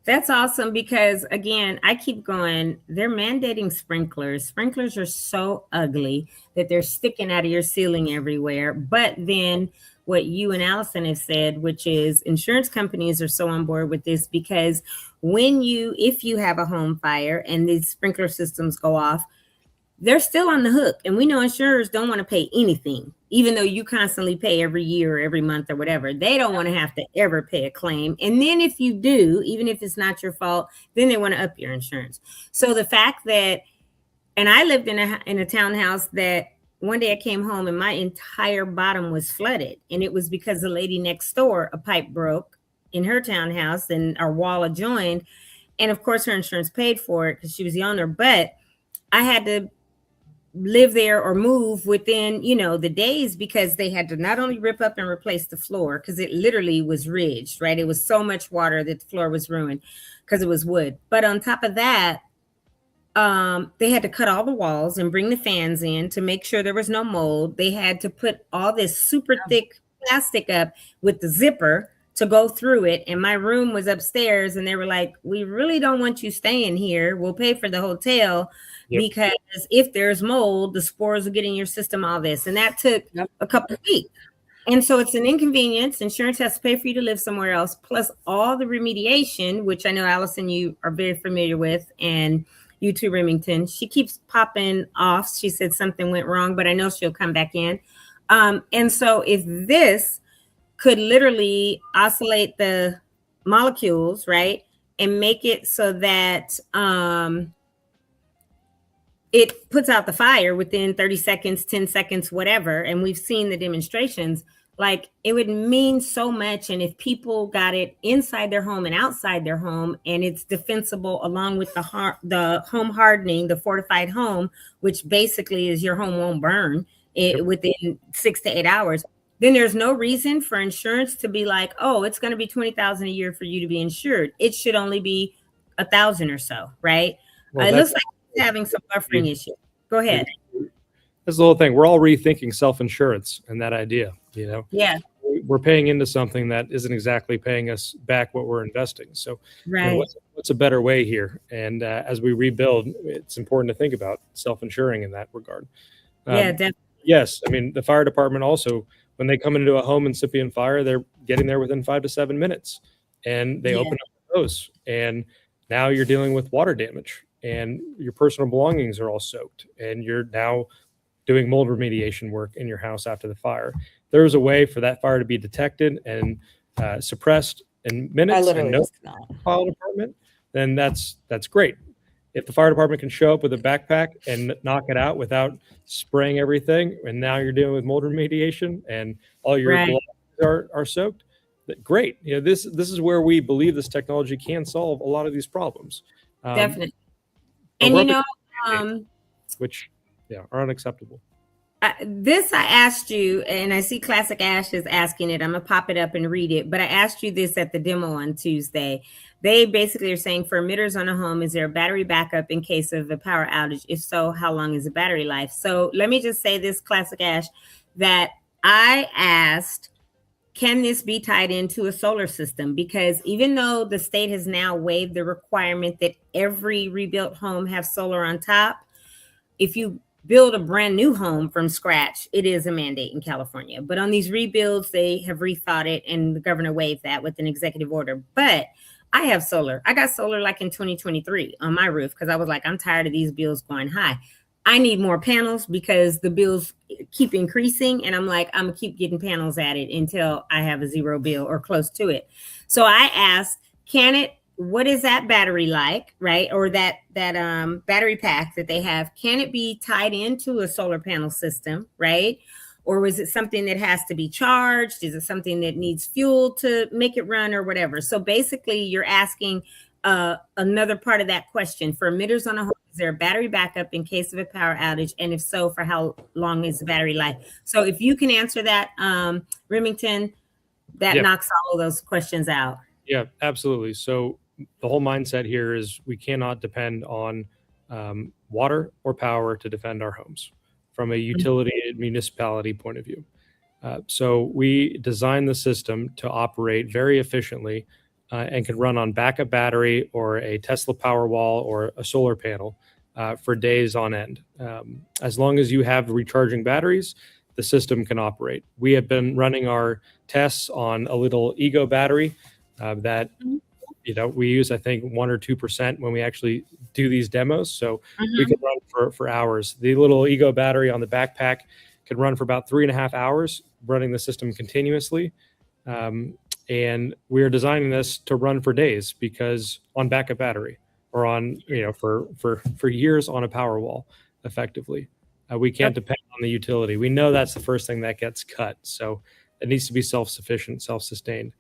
That's awesome, because again, I keep going, they're mandating sprinklers. Sprinklers are so ugly that they're sticking out of your ceiling everywhere. But then what you and Allison have said, which is insurance companies are so on board with this, because if you have a home fire and these sprinkler systems go off, they're still on the hook. And we know insurers don't want to pay anything, even though you constantly pay every year or every month or whatever. They don't want to have to ever pay a claim. And then if you do, even if it's not your fault, then they want to up your insurance. So the fact that, and I lived in a townhouse that one day I came home and my entire bottom was flooded. And it was because the lady next door, a pipe broke in her townhouse and our wall adjoined. And of course her insurance paid for it because she was the owner, but I had to live there or move within, you know, the days, because they had to not only rip up and replace the floor, because it literally was ridged, right? It was so much water that the floor was ruined because it was wood. But on top of that, they had to cut all the walls and bring the fans in to make sure there was no mold. They had to put all this super thick plastic up with the zipper to go through it. And my room was upstairs, and they were like, we really don't want you staying here. We'll pay for the hotel. Because if there's mold, the spores will get in your system, all this. And that took a couple of weeks. And so it's an inconvenience. Insurance has to pay for you to live somewhere else, plus all the remediation, which I know, Allison, you are very familiar with, and you too, Remington. She keeps popping off. She said something went wrong, but I know she'll come back in. And so if this could literally oscillate the molecules, right, and make it so that it puts out the fire within 30 seconds, 10 seconds, whatever. And we've seen the demonstrations, like it would mean so much. And if people got it inside their home and outside their home, and it's defensible along with the home hardening, the fortified home, which basically is your home won't burn within 6 to 8 hours, then there's no reason for insurance to be like, oh, it's going to be $20,000 a year for you to be insured. It should only be $1,000 or so, right? Well, it looks like having some buffering issues. Go ahead. That's the whole thing. We're all rethinking self-insurance and that idea, you know? Yeah. We're paying into something that isn't exactly paying us back what we're investing. So right. You know, what's a better way here? And as we rebuild, it's important to think about self-insuring in that regard. Yeah, definitely. Yes. I mean, the fire department also, when they come into a home incipient fire, they're getting there within 5 to 7 minutes, and they open up the hose, and now you're dealing with water damage, and your personal belongings are all soaked, and you're now doing mold remediation work in your house after the fire. There's a way for that fire to be detected and suppressed in minutes I and literally no just cannot. fire department, then that's great. If the fire department can show up with a backpack and knock it out without spraying everything, and now you're dealing with mold remediation and all your Right. gloves are soaked, great. This is where we believe this technology can solve a lot of these problems. Definitely. but And we're you know, up against which are unacceptable. this I asked you, and I see Classic Ash is asking it. I'm gonna pop it up and read it. But I asked you this at the demo on Tuesday. They basically are saying for emitters on a home, is there a battery backup in case of a power outage? If so, how long is the battery life? So let me just say this, Classic Ash, that I asked, can this be tied into a solar system? Because even though the state has now waived the requirement that every rebuilt home have solar on top, if you build a brand new home from scratch, it is a mandate in California. But on these rebuilds, they have rethought it, and the governor waived that with an executive order. But I have solar. I got solar like in 2023 on my roof because I was like, I'm tired of these bills going high. I need more panels because the bills keep increasing. And I'm like, I'm gonna keep getting panels added until I have a zero bill or close to it. So I asked, what is that battery like, right? Or that battery pack that they have, can it be tied into a solar panel system, right? Or is it something that has to be charged? Is it something that needs fuel to make it run or whatever? So basically you're asking another part of that question. For emitters on a home, is there a battery backup in case of a power outage? And if so, for how long is the battery life? So if you can answer that, Remington, that knocks all of those questions out. Yeah, absolutely. So the whole mindset here is we cannot depend on water or power to defend our homes from a utility and municipality point of view. So we designed the system to operate very efficiently and can run on backup battery or a Tesla Powerwall or a solar panel for days on end. As long as you have recharging batteries, the system can operate. We have been running our tests on a little Ego battery that we use, I think, 1 or 2% when we actually do these demos. So we can run for hours. The little Ego battery on the backpack can run for about 3.5 hours, running the system continuously. And we are designing this to run for days because on backup battery or on, for years on a Powerwall, effectively. We can't depend on the utility. We know that's the first thing that gets cut. So it needs to be self-sufficient, self-sustained.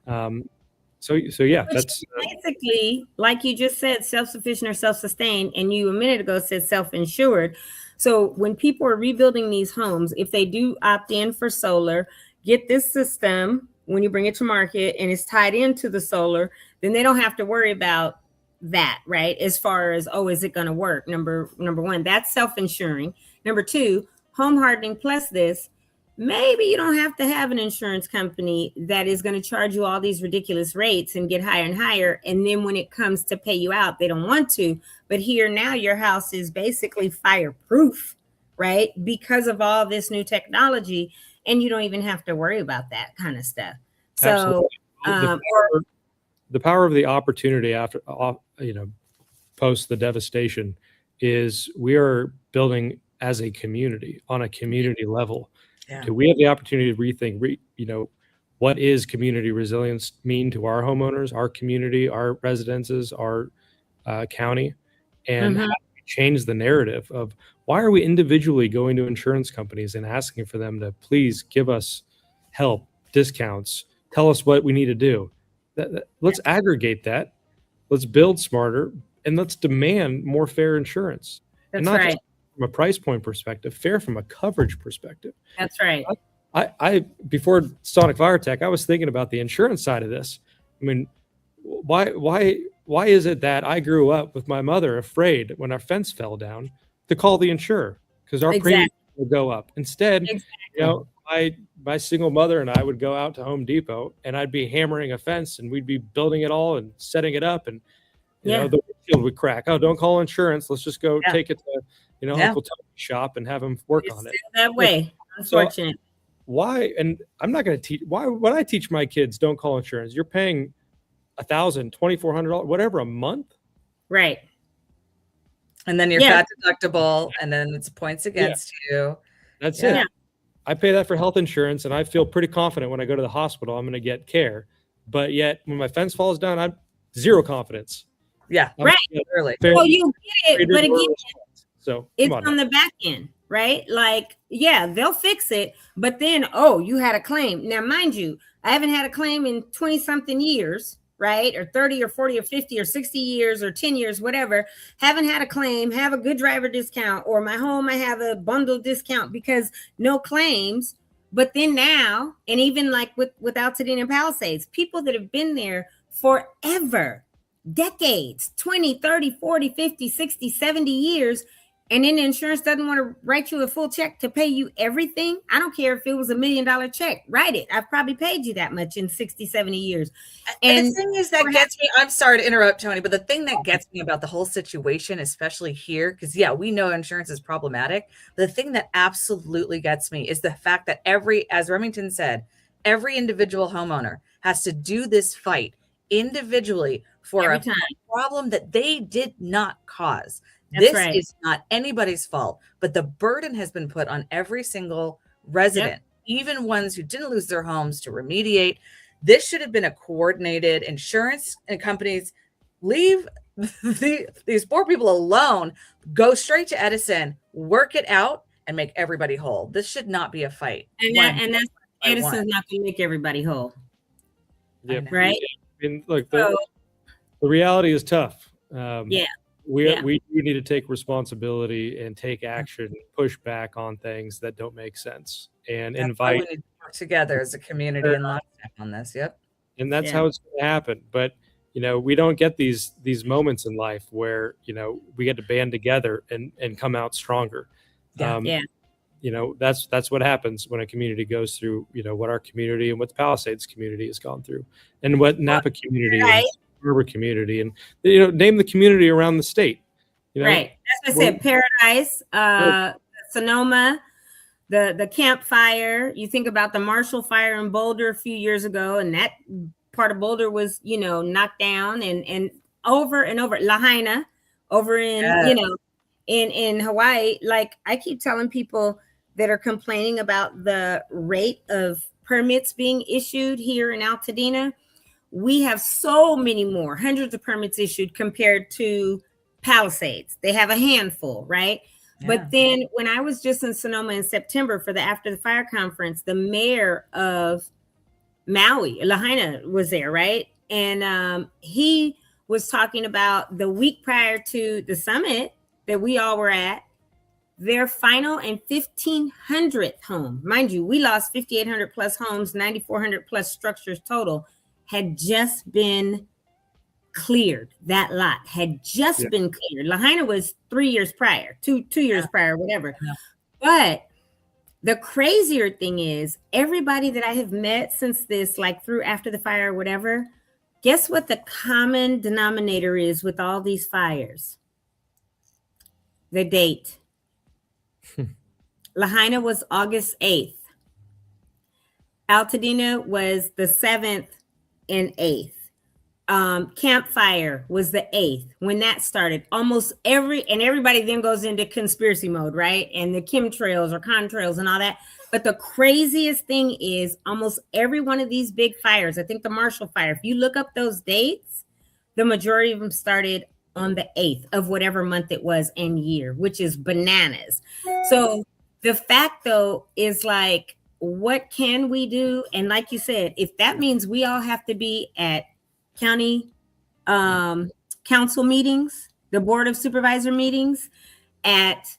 So yeah, that's basically, like you just said, self-sufficient or self-sustained, and you a minute ago said self-insured. So when people are rebuilding these homes, if they do opt in for solar, get this system when you bring it to market and it's tied into the solar, then they don't have to worry about that, right? As far as, is it going to work? Number one, that's self-insuring. Number two, home hardening plus this. Maybe you don't have to have an insurance company that is going to charge you all these ridiculous rates and get higher and higher. And then when it comes to pay you out, they don't want to. But here now your house is basically fireproof, right? Because of all this new technology, and you don't even have to worry about that kind of stuff. So the power of the opportunity after, post the devastation is we are building as a community on a community level. Yeah. Do we have the opportunity to rethink, what is community resilience mean to our homeowners, our community, our residences, our county, and how do we change the narrative of why are we individually going to insurance companies and asking for them to please give us help, discounts, tell us what we need to do. Let's aggregate that. Let's build smarter, and let's demand more fair insurance. That's and not right. Just from a price point perspective, fair from a coverage perspective. That's right. I before Sonic Fire Tech, I was thinking about the insurance side of this. I mean, why is it that I grew up with my mother afraid when our fence fell down to call the insurer because our premium would go up? Instead, my single mother and I would go out to Home Depot and I'd be hammering a fence and we'd be building it all and setting it up, and the windshield would crack. Oh, don't call insurance. Let's just go take it to Uncle Tony's shop and have him work on it. That way, unfortunately. So why? And I'm not going to teach. Why? When I teach my kids, don't call insurance. You're paying $1,000, $2,400, whatever a month, right? And then your Yeah. fat deductible, and then it's points against you. That's Yeah. it. I pay that for health insurance, and I feel pretty confident when I go to the hospital I'm going to get care. But yet, when my fence falls down, I'm zero confidence. Yeah, I'm Right. gonna get Clearly. fair- Well, you get it, but fair again, response. So it's come on. on the back end, right? Like, yeah, they'll fix it, but then, oh, you had a claim. Now, mind you, I haven't had a claim in 20 something years, right? Or 30 or 40 or 50 or 60 years or 10 years, whatever. Haven't had a claim, have a good driver discount, or my home, I have a bundle discount because no claims. But then now, and even like with Altadena and Palisades, people that have been there forever, decades, 20, 30, 40, 50, 60, 70 years, and then the insurance doesn't want to write you a full check to pay you everything. I don't care if it was $1 million check, write it. I've probably paid you that much in 60, 70 years. And the thing is that gets me, I'm sorry to interrupt, Toni, but the thing that gets me about the whole situation, especially here, because yeah, we know insurance is problematic. The thing that absolutely gets me is the fact that as Remington said, every individual homeowner has to do this fight individually for Every a time. problem that they did not cause. That's This right. is not anybody's fault, but the burden has been put on every single resident, even ones who didn't lose their homes, to remediate. This should have been a coordinated. Insurance and companies leave these poor people alone, go straight to Edison, work it out, and make everybody whole. This should not be a fight. And that's Edison's not going to make everybody whole. Yep. Right? I mean, look, the reality is tough. We do need to take responsibility and take action, push back on things that don't make sense, and That's why we need to work together as a community and lockstep on this. Yep. And that's how it's going to happen. But we don't get these moments in life where we get to band together and come out stronger. That's what happens when a community goes through what our community and what the Palisades community has gone through, and what Napa community and Harbor community, and name the community around the state. Right. That's what I said. Paradise, Sonoma, the campfire. You think about the Marshall Fire in Boulder a few years ago, and that part of Boulder was knocked down, and over and over. Lahaina, over in in Hawaii. Like, I keep telling people that are complaining about the rate of permits being issued here in Altadena, we have so many more, hundreds of permits issued compared to Palisades. They have a handful, right? Yeah. But then when I was just in Sonoma in September for the After the Fire conference, the mayor of Maui, Lahaina, was there, right? And he was talking about the week prior to the summit that we all were at, their final and 1,500th home. Mind you, we lost 5,800 plus homes, 9,400 plus structures total, had just been cleared. That lot had just been cleared. Lahaina was 3 years prior, two years prior, whatever. Yeah. But the crazier thing is, everybody that I have met since this, like through After the Fire or whatever, guess what the common denominator is with all these fires? The date. Lahaina was August 8th. Altadena was the 7th and 8th. Campfire was the 8th when that started. Almost everybody then goes into conspiracy mode, right? And the chemtrails or contrails and all that. But the craziest thing is, almost every one of these big fires, I think the Marshall Fire, if you look up those dates, the majority of them started on the 8th of whatever month it was and year, which is bananas. So the fact, though, is like, what can we do? And like you said, if that means we all have to be at county council meetings, the board of supervisor meetings, at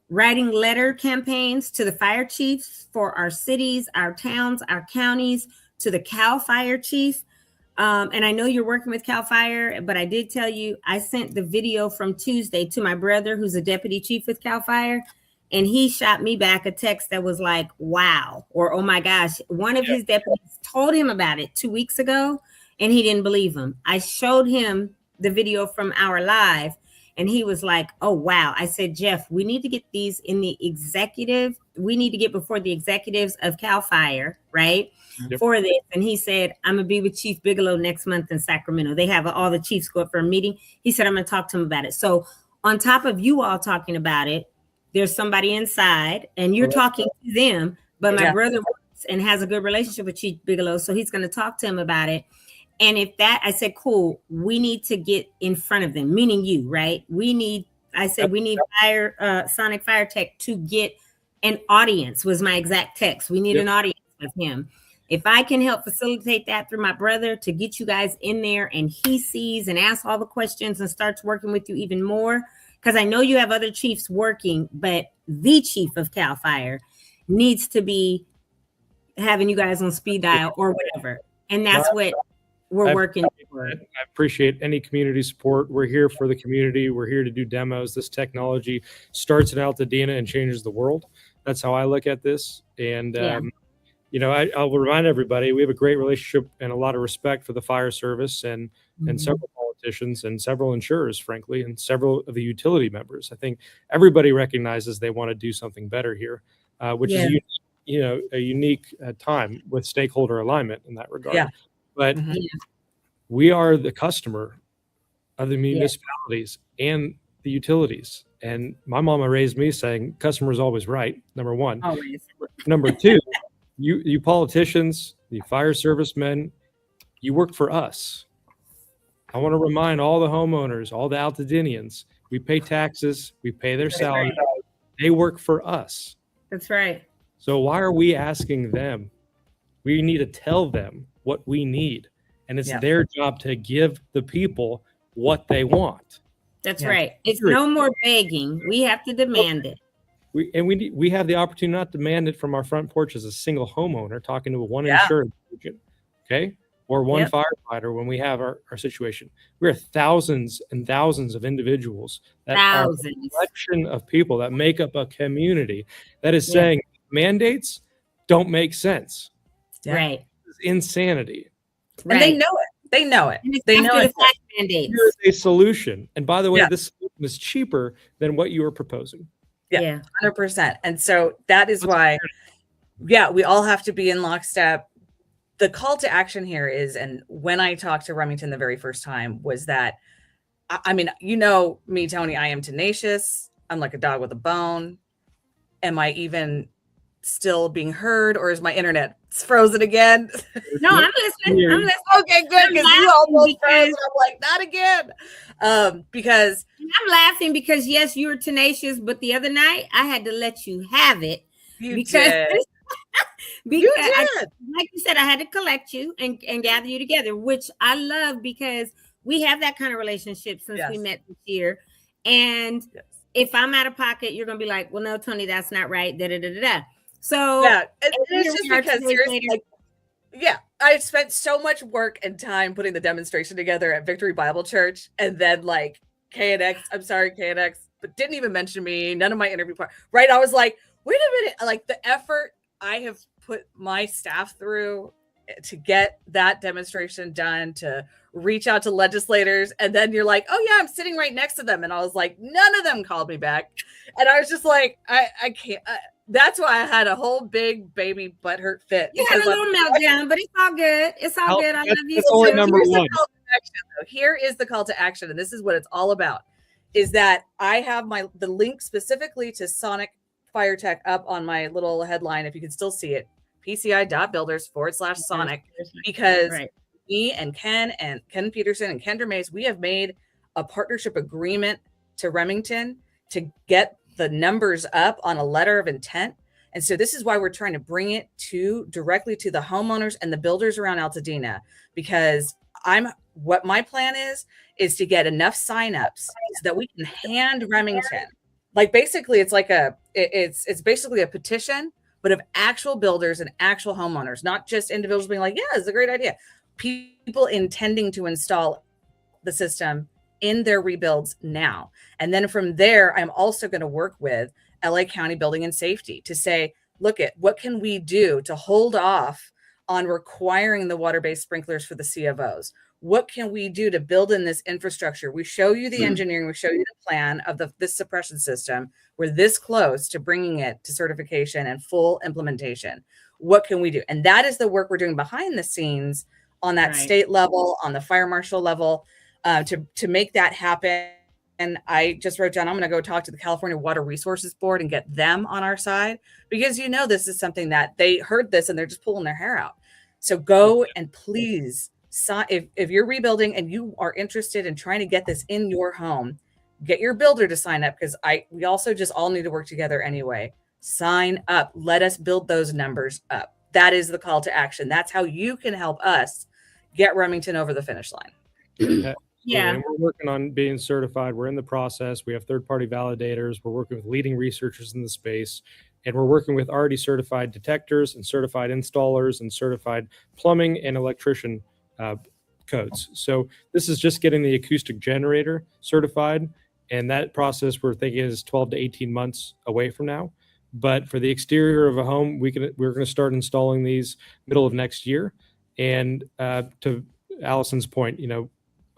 writing letter campaigns to the fire chiefs for our cities, our towns, our counties, to the CAL Fire chief. And I know you're working with CAL Fire, but I did tell you, I sent the video from Tuesday to my brother, who's a deputy chief with CAL Fire. And he shot me back a text that was like, wow, or oh my gosh. One of his deputies told him about it 2 weeks ago, and he didn't believe him. I showed him the video from our live, and he was like, oh, wow. I said, Jeff, we need to get these in the executive. We need to get before the executives of CAL Fire, right? Yep. For this. And he said, I'm going to be with Chief Bigelow next month in Sacramento. They have all the chiefs go up for a meeting. He said, I'm going to talk to him about it. So on top of you all talking about it, there's somebody inside and you're talking to them, but my brother works and has a good relationship with Chief Bigelow, so he's going to talk to him about it. And if that, I said, cool, we need to get in front of them, meaning you, right? We need Sonic Fire Tech to get an audience, was my exact text. We need an audience with him. If I can help facilitate that through my brother to get you guys in there and he sees and asks all the questions and starts working with you even more, because I know you have other chiefs working, but the chief of CAL FIRE needs to be having you guys on speed dial or whatever. And that's what we're working for. I appreciate any community support. We're here for the community. We're here to do demos. This technology starts in Altadena and changes the world. That's how I look at this. And, you know, I'll remind everybody, we have a great relationship and a lot of respect for the fire service and several politicians and several insurers, frankly, and several of the utility members. I think everybody recognizes they want to do something better here, which is, you know, a unique time with stakeholder alignment in that regard. Yeah. But we are the customer of the municipalities and the utilities. And my mama raised me saying, customer is always right, number one. Always. Number two, you politicians, the fire service men, you work for us. I want to remind all the homeowners, all the Altadenians, we pay taxes, we pay their salary. They work for us. That's right. So why are we asking them? We need to tell them what we need. And it's their job to give the people what they want. That's right. It's no more begging. We have to demand it. We have the opportunity not to demand it from our front porch as a single homeowner talking to one insurance agent, okay? Or one firefighter when we have our situation. We are thousands and thousands of individuals that are a collection of people that make up a community that is saying mandates don't make sense. Right. It's insanity. And they know it. They know it. They know it. Here's a solution. And by the way, this solution is cheaper than what you are proposing. Yeah, 100%. And so that is why, we all have to be in lockstep. The call to action here is, and when I talked to Remington the very first time, was that, I mean, you know me, Toni, I am tenacious. I'm like a dog with a bone. Am I even still being heard, or is my internet frozen again? No, I'm listening. I'm listening. Okay, good. Because you almost froze. I'm like, not again. Because I'm laughing because yes, you were tenacious, but the other night I had to let you have it. You did. Like you said, I had to collect you and gather you together, which I love because we have that kind of relationship since we met this year. And if I'm out of pocket, you're gonna be like, well, no, Toni, that's not right. Da da da da. So it's just because seriously, I spent so much work and time putting the demonstration together at Victory Bible Church, and then like KNX, I'm sorry, KNX, but didn't even mention me, none of my interview part. Right. I was like, wait a minute, like the effort I have put my staff through to get that demonstration done, to reach out to legislators, and then you're like, oh yeah, I'm sitting right next to them. And I was like, none of them called me back. And I was just like, I can't. That's why I had a whole big baby butthurt fit. You had a little meltdown, but it's all good. It's all good. I love you. That's only number one. Here is the call to action, and this is what it's all about, is that I have the link specifically to Sonic Fire Tech up on my little headline, if you can still see it, pci.builders/Sonic, because me and Ken Peterson and Kendra Mays, we have made a partnership agreement to Remington to get the numbers up on a letter of intent. And so this is why we're trying to bring it directly to the homeowners and the builders around Altadena, because what my plan is to get enough signups so that we can hand Remington, like basically it's like it's basically a petition, but of actual builders and actual homeowners, not just individuals being like, yeah, it's a great idea. People intending to install the system in their rebuilds now. And then from there, I'm also going to work with LA County Building and Safety to say, look at what can we do to hold off on requiring the water-based sprinklers for the CFOs? What can we do to build in this infrastructure? We show you the engineering, we show you the plan of this suppression system. We're this close to bringing it to certification and full implementation. What can we do? And that is the work we're doing behind the scenes on that state level, on the fire marshal level, to make that happen. And I just wrote down, I'm going to go talk to the California Water Resources Board and get them on our side, because this is something that they heard this and they're just pulling their hair out. So go and please, if you're rebuilding and you are interested in trying to get this in your home, get your builder to sign up, because we also just all need to work together anyway. Sign up. Let us build those numbers up. That is the call to action. That's how you can help us get Remington over the finish line. Yeah. And we're working on being certified. We're in the process. We have third-party validators. We're working with leading researchers in the space, and we're working with already certified detectors and certified installers and certified plumbing and electrician codes. So this is just getting the acoustic generator certified, and that process we're thinking is 12 to 18 months away from now. But for the exterior of a home, we're going to start installing these middle of next year. And to Allison's point,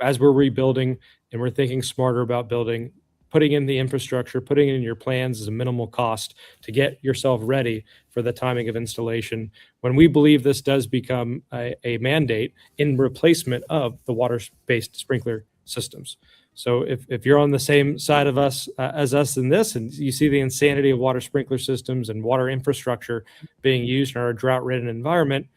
as we're rebuilding and we're thinking smarter about building, putting in the infrastructure, putting in your plans is a minimal cost to get yourself ready for the timing of installation. When we believe this does become a mandate in replacement of the water-based sprinkler systems. So if you're on the same side of us as us in this, and you see the insanity of water sprinkler systems and water infrastructure being used in our drought-ridden environment,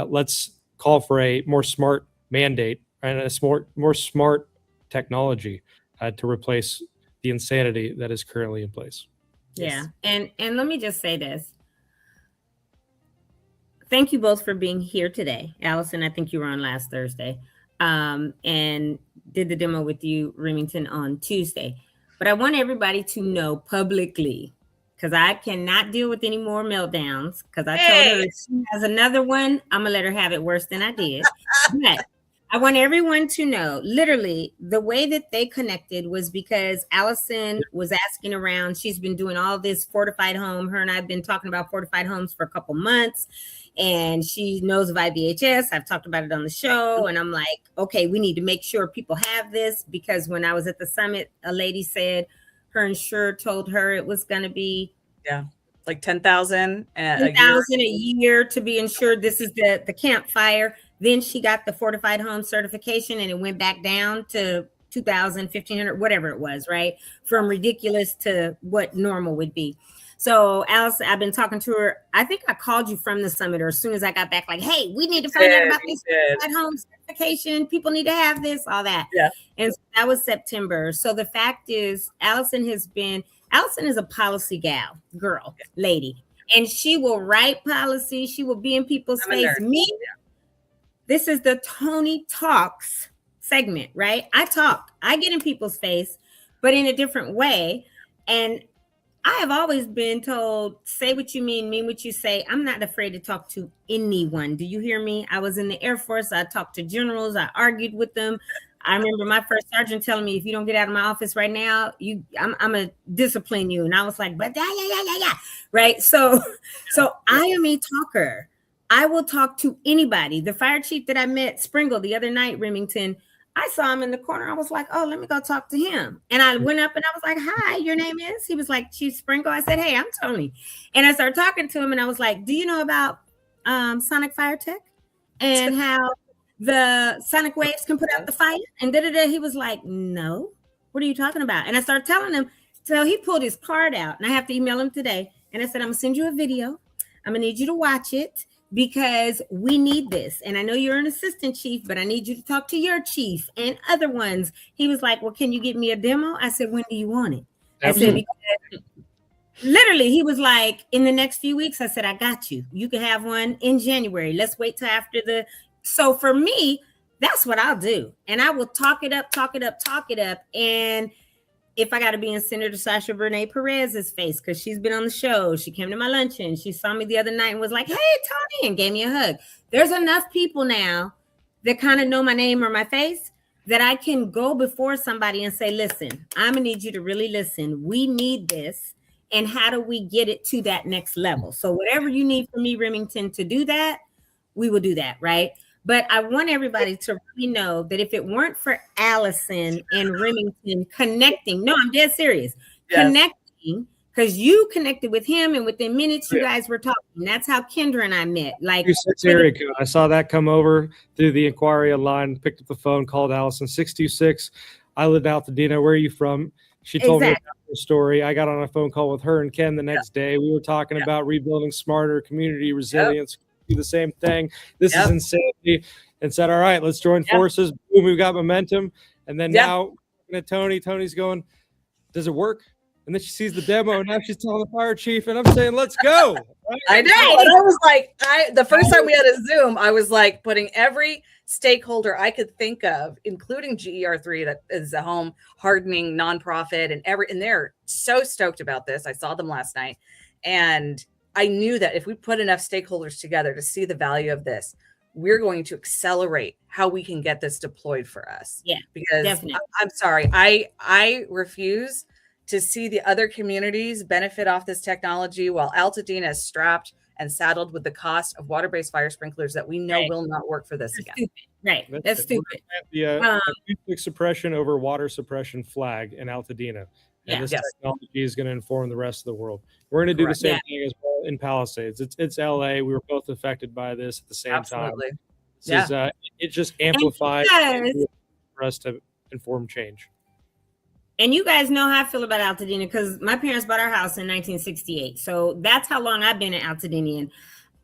let's call for a more smart mandate and a more smart technology to replace the insanity that is currently in place. Yeah. And let me just say this. Thank you both for being here today. Allison, I think you were on last Thursday, and did the demo with you, Remington, on Tuesday. But I want everybody to know publicly, because I cannot deal with any more meltdowns, because I told her if she has another one, I'm going to let her have it worse than I did. But I want everyone to know, literally, the way that they connected was because Allison was asking around. She's been doing all this fortified home. Her and I have been talking about fortified homes for a couple months, and she knows of IVHS. I've talked about it on the show, and I'm like, okay, we need to make sure people have this, because when I was at the summit, a lady said her insurer told her it was going to be like $10,000 a year to be insured. This is the campfire. Then she got the fortified home certification, and it went back down to $2,000, $1,500, whatever it was, right? From ridiculous to what normal would be. So Alice, I've been talking to her. I think I called you from the summit, or as soon as I got back, like, hey, we need to find out about this fortified home certification. People need to have this, all that. Yeah. And so that was September. So the fact is, Allison is a policy girl, lady, and she will write policy. She will be in people's face. This is the Toni Talks segment, right? I get in people's face, but in a different way. And I have always been told, say what you mean what you say. I'm not afraid to talk to anyone. Do you hear me? I was in the Air Force. I talked to generals. I argued with them. I remember my first sergeant telling me, if you don't get out of my office right now, I'm going to discipline you. And I was like, but yeah. Right. So I am a talker. I will talk to anybody. The fire chief that I met, Springle, the other night, Remington, I saw him in the corner. I was like, oh, let me go talk to him. And I went up and I was like, hi, your name is? He was like, Chief Springle. I said, hey, I'm Toni. And I started talking to him, and I was like, do you know about sonic fire tech and how the sonic waves can put out the fire? And da-da-da. He was like, no, what are you talking about? And I started telling him. So he pulled his card out, and I have to email him today. And I said, I'm going to send you a video. I'm going to need you to watch it, because we need this. And I know you're an assistant chief, but I need you to talk to your chief and other ones. He was like, well, can you get me a demo? I said, when do you want it? Absolutely. I said, literally, he was like, in the next few weeks. I said, I got you. You can have one in January. Let's wait till after so for me, that's what I'll do. And I will talk it up. And if I got to be in Senator Sasha Brene Perez's face, because she's been on the show. She came to my luncheon. She saw me the other night and was like, hey, Toni, and gave me a hug. There's enough people now that kind of know my name or my face that I can go before somebody and say, listen, I'm going to need you to really listen. We need this. And how do we get it to that next level? So whatever you need from me, Remington, to do that, we will do that, right? But I want everybody to really know that if it weren't for Allison and Remington connecting, no, I'm dead serious, connecting, because you connected with him, and within minutes you guys were talking. That's how Kendra and I met. Like, 626 area code. I saw that come over through the inquiry online, picked up the phone, called Allison. 626. I live in Altadena. Where are you from? She told me Exactly. her story. I got on a phone call with her and Ken the next day. We were talking about rebuilding smarter, community resilience, do the same thing. This is insanity. And said, all right, let's join forces. Boom, we've got momentum. And then now looking at Toni, Toni's going, does it work? And then she sees the demo, and now she's telling the fire chief, and I'm saying, let's go. Right? I know. And I was like, the first time we had a Zoom, I was like putting every stakeholder I could think of, including GER3, that is a home hardening nonprofit, and they're so stoked about this. I saw them last night, and I knew that if we put enough stakeholders together to see the value of this, we're going to accelerate how we can get this deployed for us. Yeah, because definitely. I'm sorry, I refuse to see the other communities benefit off this technology while Altadena is strapped and saddled with the cost of water-based fire sprinklers that we know will not work for this again. Stupid. Right. That's stupid. The acoustic suppression over water suppression flag in Altadena. And this technology is going to inform the rest of the world. We're going to do the same thing as well in Palisades. It's LA. We were both affected by this at the same time. This is, it just amplifies for us to inform change. And you guys know how I feel about Altadena because my parents bought our house in 1968. So that's how long I've been an Altadenian.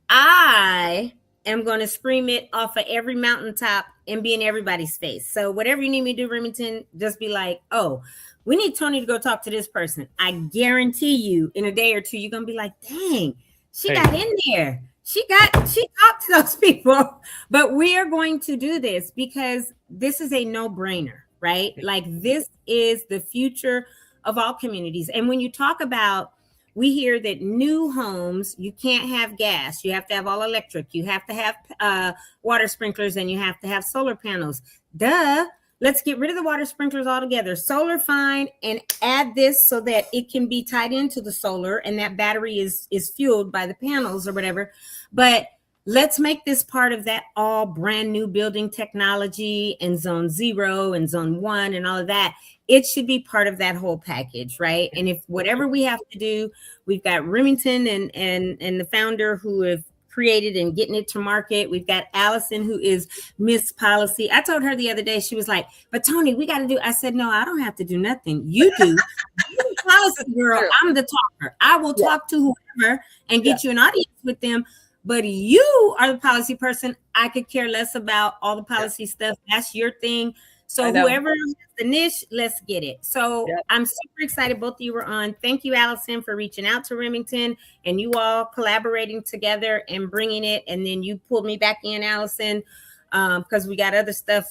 I am going to scream it off of every mountaintop and be in everybody's face. So whatever you need me to do, Remington, just be like, oh, we need Toni to go talk to this person. I guarantee you in a day or two, you're going to be like, dang, she got in there. She talked to those people. But we are going to do this because this is a no-brainer. Right? Like this is the future of all communities. And when you talk about, we hear that new homes, you can't have gas. You have to have all electric. You have to have water sprinklers and you have to have solar panels. Duh. Let's get rid of the water sprinklers altogether. Solar, fine, and add this so that it can be tied into the solar and that battery is fueled by the panels or whatever. But let's make this part of that all brand new building technology and zone 0 and zone 1 and all of that. It should be part of that whole package, right? And if whatever we have to do, we've got Remington and the founder who have created and getting it to market. We've got Allison who is Miss Policy. I told her the other day, she was like, but Toni, we got to do. I said, no, I don't have to do nothing. You do. You policy girl. I'm the talker. I will talk to whoever and get you an audience with them. But you are the policy person. I could care less about all the policy stuff. That's your thing. So whoever has the niche, let's get it. So I'm super excited both of you were on. Thank you, Allison, for reaching out to Remington and you all collaborating together and bringing it. And then you pulled me back in, Allison, because we got other stuff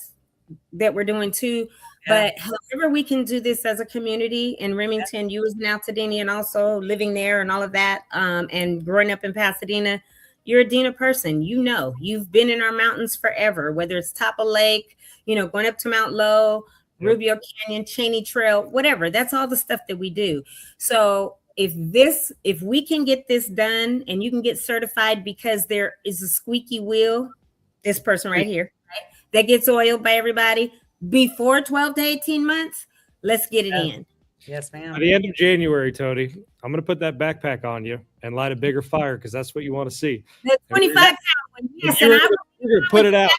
that we're doing too. But however we can do this as a community in Remington, you as an Altadenian also living there and all of that, and growing up in Pasadena, you're a Dena person. You know, you've been in our mountains forever, whether it's top of lake, going up to Mount Low, Rubio Canyon, Cheney Trail, whatever. That's all the stuff that we do. So if we can get this done and you can get certified because there is a squeaky wheel, this person right here, right, that gets oiled by everybody before 12 to 18 months, let's get it in. Yes, ma'am. By the end of January, Toni, I'm going to put that backpack on you and light a bigger fire because that's what you want to see. The 25-pound one, yes, and I put it out.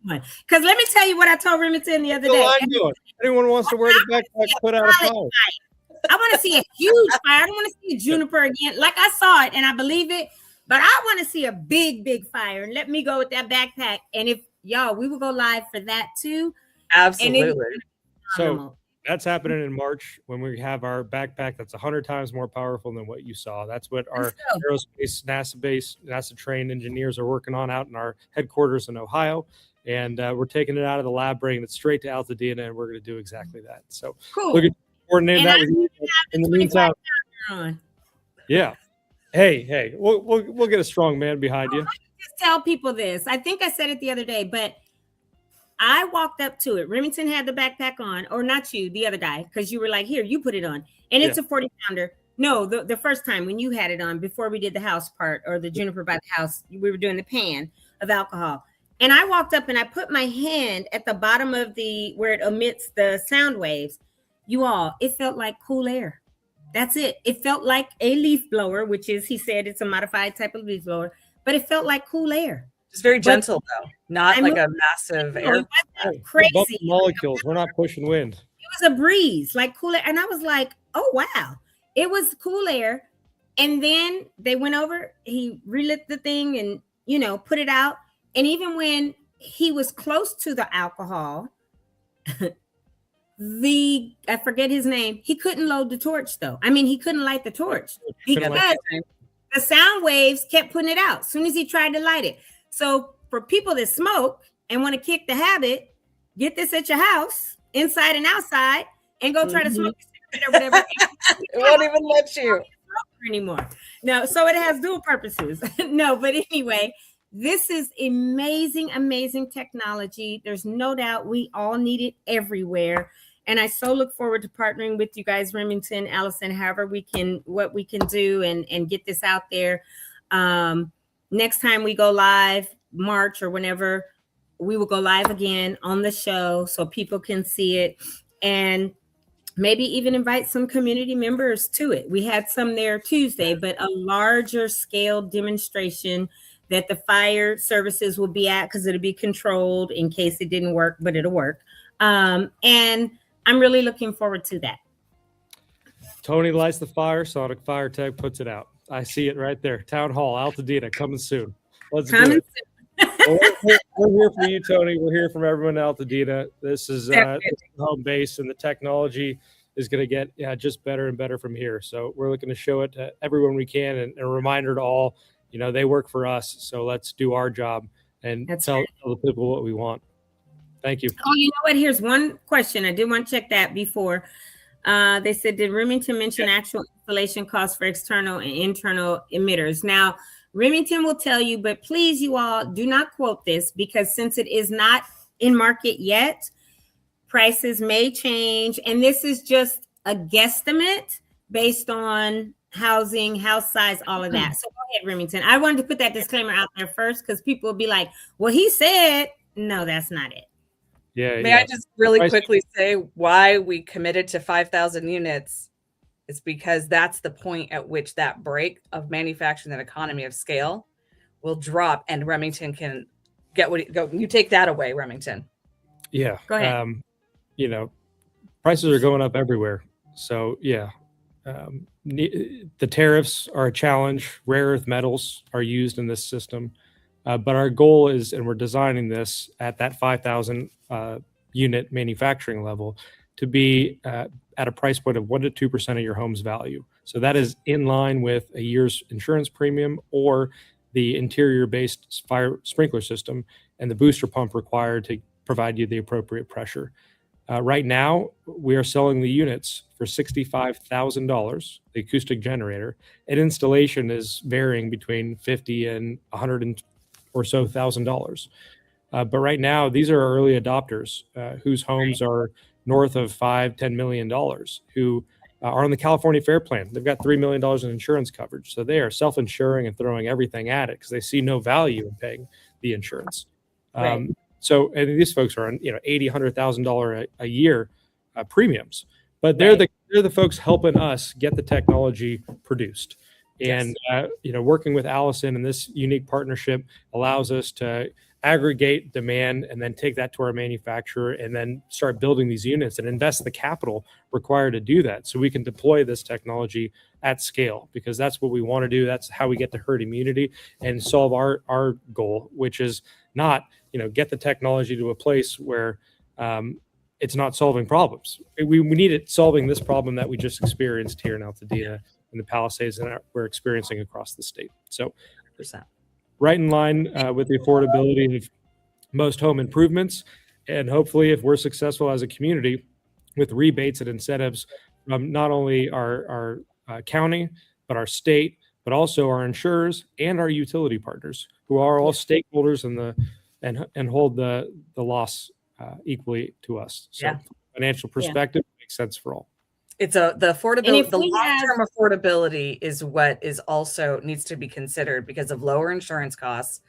Because let me tell you what I told Remington the other day. Anyone wants to wear the backpack, put out a fire. I want to see a huge fire. I don't want to see a juniper again. Like I saw it and I believe it, but I want to see a big, big fire. And let me go with that backpack. And if y'all, we will go live for that too. Absolutely. So that's happening in March when we have our backpack that's 100 times more powerful than what you saw. That's what our aerospace, NASA trained engineers are working on out in our headquarters in Ohio. And we're taking it out of the lab, bringing it straight to Altadena, and we're going to do exactly that. So look at coordinating that with you. In the meantime, yeah. Hey, we'll get a strong man behind you. Let me just tell people this. I think I said it the other day, but I walked up to it. Remington had the backpack on, or not you, the other guy, because you were like, here, you put it on. And it's a 40-pounder. No, the first time when you had it on, before we did the house part or the juniper by the house, we were doing the pan of alcohol. And I walked up and I put my hand at the bottom of where it emits the sound waves. You all, it felt like cool air. That's it. It felt like a leaf blower, which is, he said, it's a modified type of leaf blower, but it felt like cool air. It's very gentle though, not like a massive air. Crazy molecules. We're not pushing wind. It was a breeze, like cool air. And I was like, oh, wow. It was cool air. And then they went over, he relit the thing and, put it out. And even when he was close to the alcohol, I forget his name, he couldn't load the torch though. I mean, he couldn't light the torch because the sound waves kept putting it out as soon as he tried to light it. So for people that smoke and want to kick the habit, get this at your house, inside and outside, and go try to smoke a cigarette or whatever. It won't even let you anymore. No, so it has dual purposes. No, but anyway, this is amazing technology. There's no doubt we all need it everywhere. And I so look forward to partnering with you guys, Remington, Allison, however what we can do and get this out there. Next time we go live, March or whenever, we will go live again on the show so people can see it and maybe even invite some community members to it. We had some there Tuesday, but a larger scale demonstration that the fire services will be at because it'll be controlled in case it didn't work, but it'll work. And I'm really looking forward to that. Toni lights the fire, Sonic Fire Tech puts it out. I see it right there. Town Hall, Altadena, coming soon. Let's do it. Well, we're here for you, Toni. We're here from everyone in Altadena. This is home base, and the technology is going to get just better and better from here. So we're looking to show it to everyone we can, and a reminder to all, they work for us. So let's do our job and tell the people what we want. Thank you. Oh, you know what? Here's one question. I did want to check that before. They said, did Remington mention actual installation costs for external and internal emitters? Now, Remington will tell you, but please, you all do not quote this because since it is not in market yet, prices may change. And this is just a guesstimate based on housing, house size, all of that. So go ahead, Remington. I wanted to put that disclaimer out there first because people will be like, well, he said, no, that's not it. Yeah. May I just really quickly say why we committed to 5,000 units? It's because that's the point at which that break of manufacturing and economy of scale will drop, and Remington can get you take that away, Remington. Yeah. Go ahead. Prices are going up everywhere. So yeah, the tariffs are a challenge. Rare earth metals are used in this system. But our goal is, and we're designing this at that 5,000 unit manufacturing level to be at a price point of 1% to 2% of your home's value. So that is in line with a year's insurance premium or the interior-based fire sprinkler system and the booster pump required to provide you the appropriate pressure. Right now, we are selling the units for $65,000, the acoustic generator, and installation is varying between $50,000 and $100,000 or so. But right now, these are early adopters whose homes are north of $5-10 million, who are on the California Fair Plan. They've got $3 million in insurance coverage. So they are self-insuring and throwing everything at it because they see no value in paying the insurance. Right. So, and these folks are on, $80,000, $100,000 a year premiums, but they're the folks helping us get the technology produced. And, working with Allison and this unique partnership allows us to aggregate demand and then take that to our manufacturer and then start building these units and invest the capital required to do that. So we can deploy this technology at scale because that's what we want to do. That's how we get to herd immunity and solve our goal, which is not, get the technology to a place where it's not solving problems. We need it solving this problem that we just experienced here in Altadena and the Palisades and we're experiencing across the state. So 100%. Right in line with the affordability of most home improvements. And hopefully if we're successful as a community with rebates and incentives from not only our county, but our state, but also our insurers and our utility partners who are all stakeholders and hold the loss equally to us. So from a financial perspective, it makes sense for all. It's the affordability, the long-term affordability is what is also needs to be considered because of lower insurance costs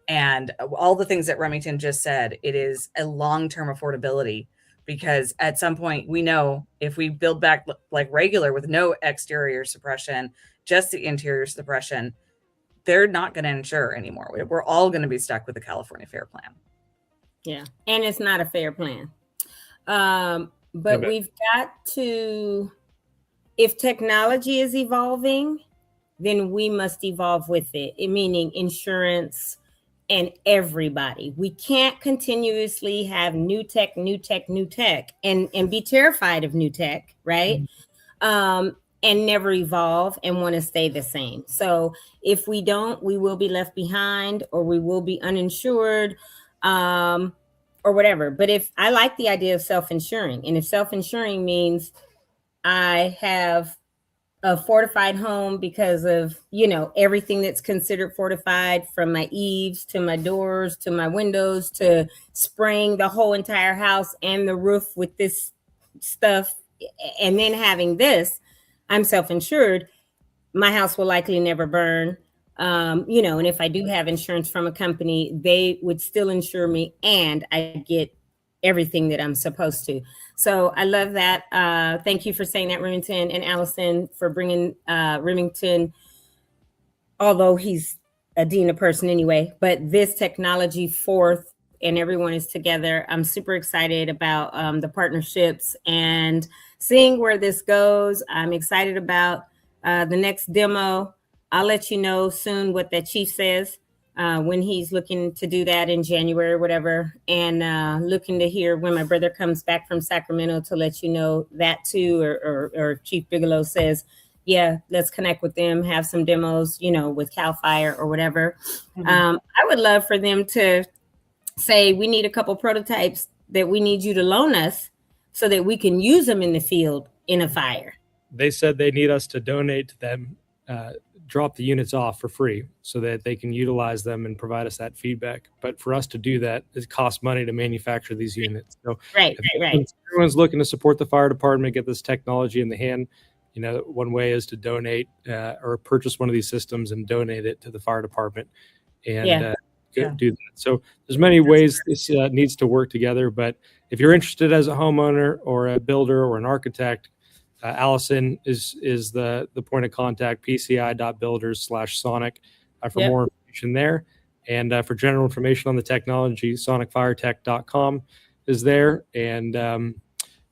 and all the things that Remington just said. It is a long-term affordability because at some point we know if we build back like regular with no exterior suppression, just the interior suppression, they're not going to insure anymore. We're all going to be stuck with the California Fair Plan. Yeah. And it's not a fair plan. but Okay. we've got to, if technology is evolving, then we must evolve with it, meaning insurance and everybody. We can't continuously have new tech, and be terrified of new tech, right? And never evolve and want to stay the same. So if we don't, we will be left behind, or we will be uninsured, or whatever. But if I like the idea of self-insuring, and if self-insuring means I have a fortified home because of, everything that's considered fortified, from my eaves to my doors to my windows to spraying the whole entire house and the roof with this stuff, and then having this, I'm self-insured. My house will likely never burn. And if I do have insurance from a company, they would still insure me, and I get everything that I'm supposed to. So I love that. Thank you for saying that, Remington, and Allison for bringing Remington, although he's a Dena person anyway, but this technology forth, and everyone is together. I'm super excited about the partnerships and seeing where this goes. I'm excited about the next demo. I'll let you know soon what that chief says when he's looking to do that in January or whatever, and looking to hear when my brother comes back from Sacramento to let you know that too, or Chief Bigelow says, yeah, let's connect with them, have some demos, with CAL FIRE or whatever. I would love for them to say, we need a couple prototypes that we need you to loan us so that we can use them in the field in a fire. They said they need us to donate to them, drop the units off for free so that they can utilize them and provide us that feedback. But for us to do that, it costs money to manufacture these units. So Right. if everyone's looking to support the fire department, get this technology in the hand, one way is to donate or purchase one of these systems and donate it to the fire department and do that. So there's many ways this needs to work together. But if you're interested as a homeowner or a builder or an architect, Allison is the point of contact, pci.builders/Sonic for more information there. And for general information on the technology, sonicfiretech.com is there. And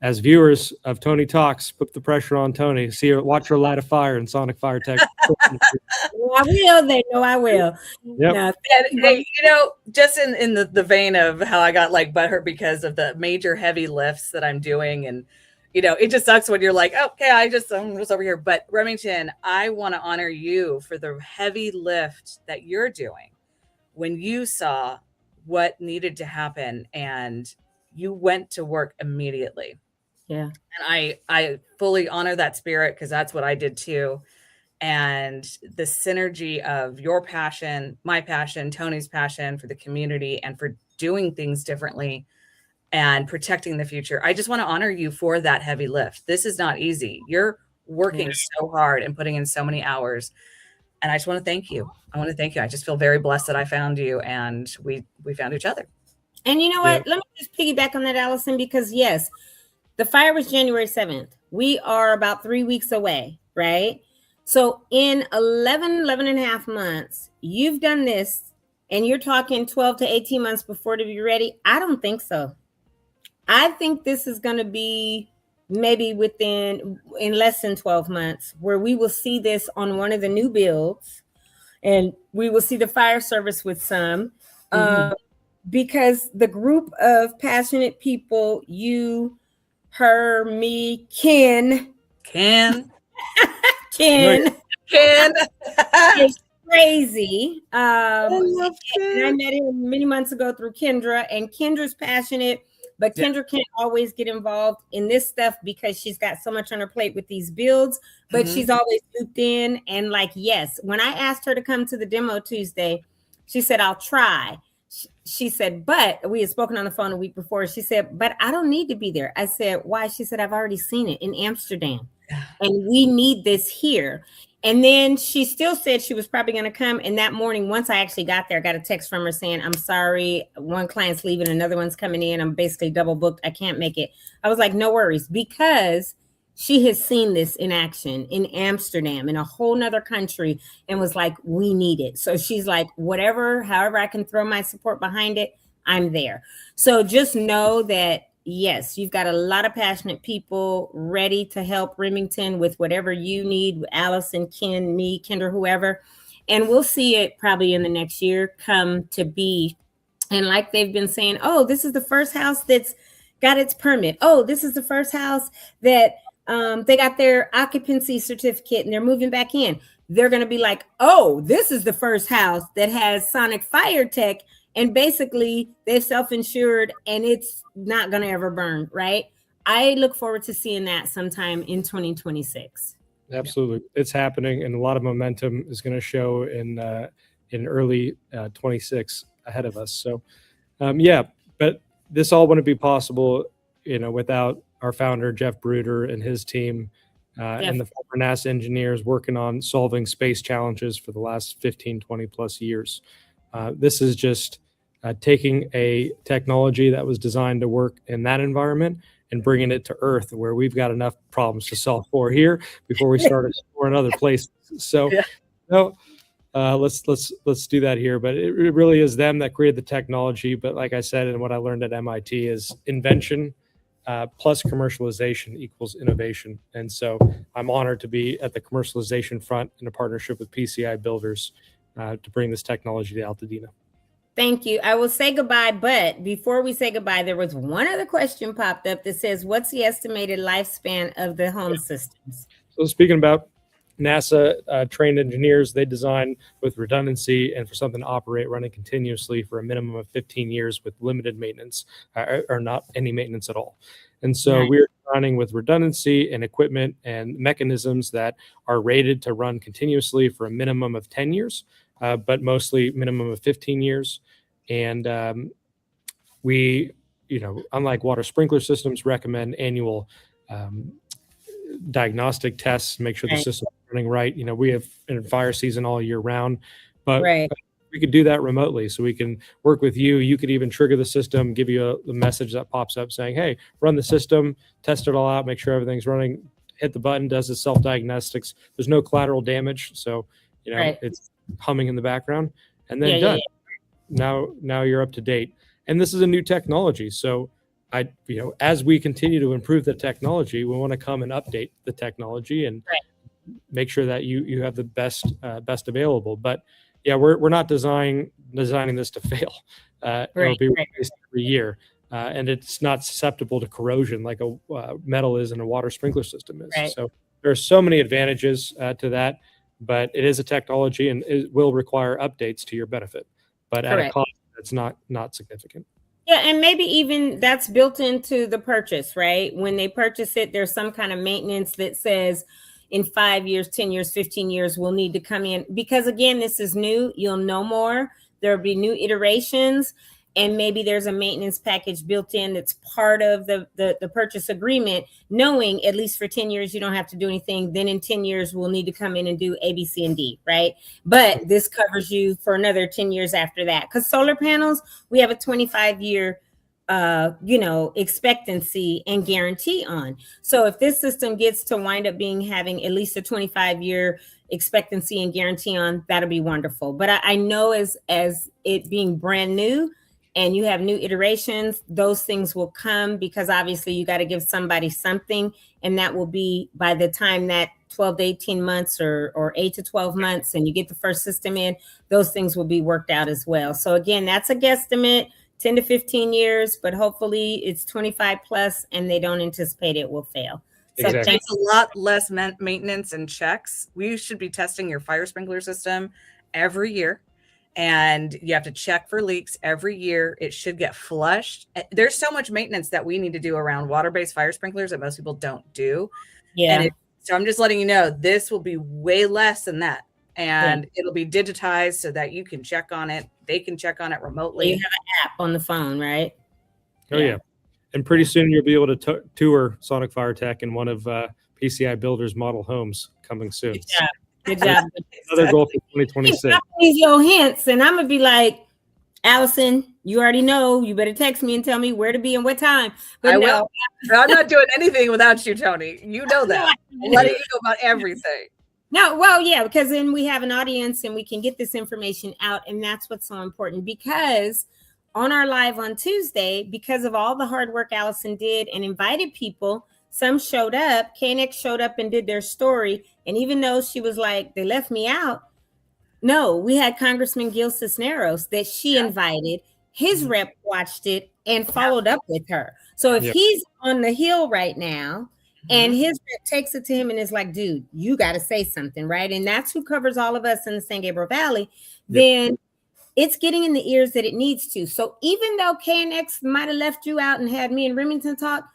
as viewers of Toni Talks, put the pressure on Toni. Watch her light a fire in Sonic Fire Tech. Well, I will. They know I will. Yep. No, And hey, just in the vein of how I got like butthurt because of the major heavy lifts that I'm doing, and it just sucks when you're like, okay, I'm just over here. But Remington, I want to honor you for the heavy lift that you're doing when you saw what needed to happen and you went to work immediately. Yeah. And I fully honor that spirit, because that's what I did too. And the synergy of your passion, my passion, Toni's passion for the community and for doing things differently and protecting the future. I just want to honor you for that heavy lift. This is not easy. You're working so hard and putting in so many hours. And I just want to thank you. I just feel very blessed that I found you and we found each other. And you know what? Let me just piggyback on that, Allison, because yes, the fire was January 7th. We are about 3 weeks away, right? So in 11 and a half months, you've done this, and you're talking 12 to 18 months before to be ready. I don't think so. I think this is going to be maybe in less than 12 months, where we will see this on one of the new builds, and we will see the fire service with some, because the group of passionate people, you, her, me, Ken. It's crazy. And I met him many months ago through Kendra, and Kendra's passionate, but Kendra can't always get involved in this stuff because she's got so much on her plate with these builds, but she's always looped in. And yes, when I asked her to come to the demo Tuesday, she said, I'll try. She said, but we had spoken on the phone a week before. She said, but I don't need to be there. I said, why? She said, I've already seen it in Amsterdam and we need this here. And then she still said she was probably going to come. And that morning, once I actually got there, I got a text from her saying, I'm sorry, one client's leaving, another one's coming in. I'm basically double booked. I can't make it. I was like, no worries, because she has seen this in action in Amsterdam, in a whole nother country, and was like, we need it. So she's like, however I can throw my support behind it, I'm there. So just know that yes, you've got a lot of passionate people ready to help Remington with whatever you need, Allison, Ken, me, Kendra, whoever. And we'll see it probably in the next year come to be. And like they've been saying, oh, this is the first house that's got its permit. Oh, this is the first house that they got their occupancy certificate and they're moving back in. They're going to be like, oh, this is the first house that has sonic fire tech. And basically they've self-insured and it's not going to ever burn, right? I look forward to seeing that sometime in 2026. Absolutely. It's happening, and a lot of momentum is going to show in early 26 ahead of us. So, but this all wouldn't be possible, without our founder, Jeff Bruder, and his team, and the former NASA engineers working on solving space challenges for the last 15, 20 plus years. This is just taking a technology that was designed to work in that environment and bringing it to Earth, where we've got enough problems to solve for here before we start exploring other places. So, let's do that here. But it really is them that created the technology. But like I said, and what I learned at MIT is invention plus commercialization equals innovation. And so I'm honored to be at the commercialization front in a partnership with PCI Builders to bring this technology to Altadena. Thank you. I will say goodbye, but before we say goodbye, there was one other question popped up that says, what's the estimated lifespan of the home systems? So speaking about NASA trained engineers, they design with redundancy and for something to operate running continuously for a minimum of 15 years with limited maintenance or not any maintenance at all. And so we're designing with redundancy and equipment and mechanisms that are rated to run continuously for a minimum of 10 years. But mostly minimum of 15 years. And we, unlike water sprinkler systems, recommend annual diagnostic tests, make sure the system is running right. We have in fire season all year round, but we could do that remotely. So we can work with you. You could even trigger the system, give you a message that pops up saying, hey, run the system, test it all out, make sure everything's running, hit the button, does the self-diagnostics. There's no collateral damage. So, it's humming in the background, and then done. Now you're up to date. And this is a new technology. So as we continue to improve the technology, we want to come and update the technology and make sure that you have the best available. But we're not designing this to fail. It'll be replaced every year. And it's not susceptible to corrosion like a metal is and a water sprinkler system is. So there are so many advantages to that. But it is a technology and it will require updates to your benefit, but at a cost that's not significant. Yeah, and maybe even that's built into the purchase, right? When they purchase it, there's some kind of maintenance that says in 5 years, 10 years, 15 years, we'll need to come in. Because again, this is new. You'll know more. There'll be new iterations. And maybe there's a maintenance package built in that's part of the purchase agreement, knowing at least for 10 years, you don't have to do anything. Then in 10 years, we'll need to come in and do A, B, C, and D, right? But this covers you for another 10 years after that. Because solar panels, we have a 25-year, expectancy and guarantee on. So if this system gets to wind up having at least a 25-year expectancy and guarantee on, that'll be wonderful. But I know as it being brand new, and you have new iterations, those things will come because obviously you got to give somebody something. And that will be by the time that 12 to 18 months or 8 to 12 months and you get the first system in, those things will be worked out as well. So again, that's a guesstimate, 10 to 15 years, but hopefully it's 25 plus and they don't anticipate it will fail. So Exactly. It's a lot less maintenance and checks. We should be testing your fire sprinkler system every year. And you have to check for leaks every year. It should get flushed. There's so much maintenance that we need to do around water-based fire sprinklers that most people don't do. yeah, So I'm just letting you know, this will be way less than that. And it'll be digitized so that you can check on it. They can check on it remotely. you have an app on the phone, right? Oh, yeah. And pretty soon you'll be able to tour Sonic Fire Tech in one of PCI Builders model homes coming soon. Yeah. Good job. Another goal for 2026. These your hints, and I'm gonna be like, Allison, you already know. You better text me and tell me where to be and what time. But I will. I'm not doing anything without you, Toni. You know that. I'm letting you know about everything. No, well, yeah, because then we have an audience and we can get this information out, and that's what's so important. Because on our live on Tuesday, because of all the hard work Allison did and invited people, some showed up. KNX showed up and did their story. And even though she was like, they left me out, no, we had Congressman Gil Cisneros that she invited. His rep watched it and followed up with her. So if he's on the Hill right now and his rep takes it to him and is like, dude, you got to say something, right? And that's who covers all of us in the San Gabriel Valley. Then it's getting in the ears that it needs to. So even though KNX might have left you out and had me and Remington talk,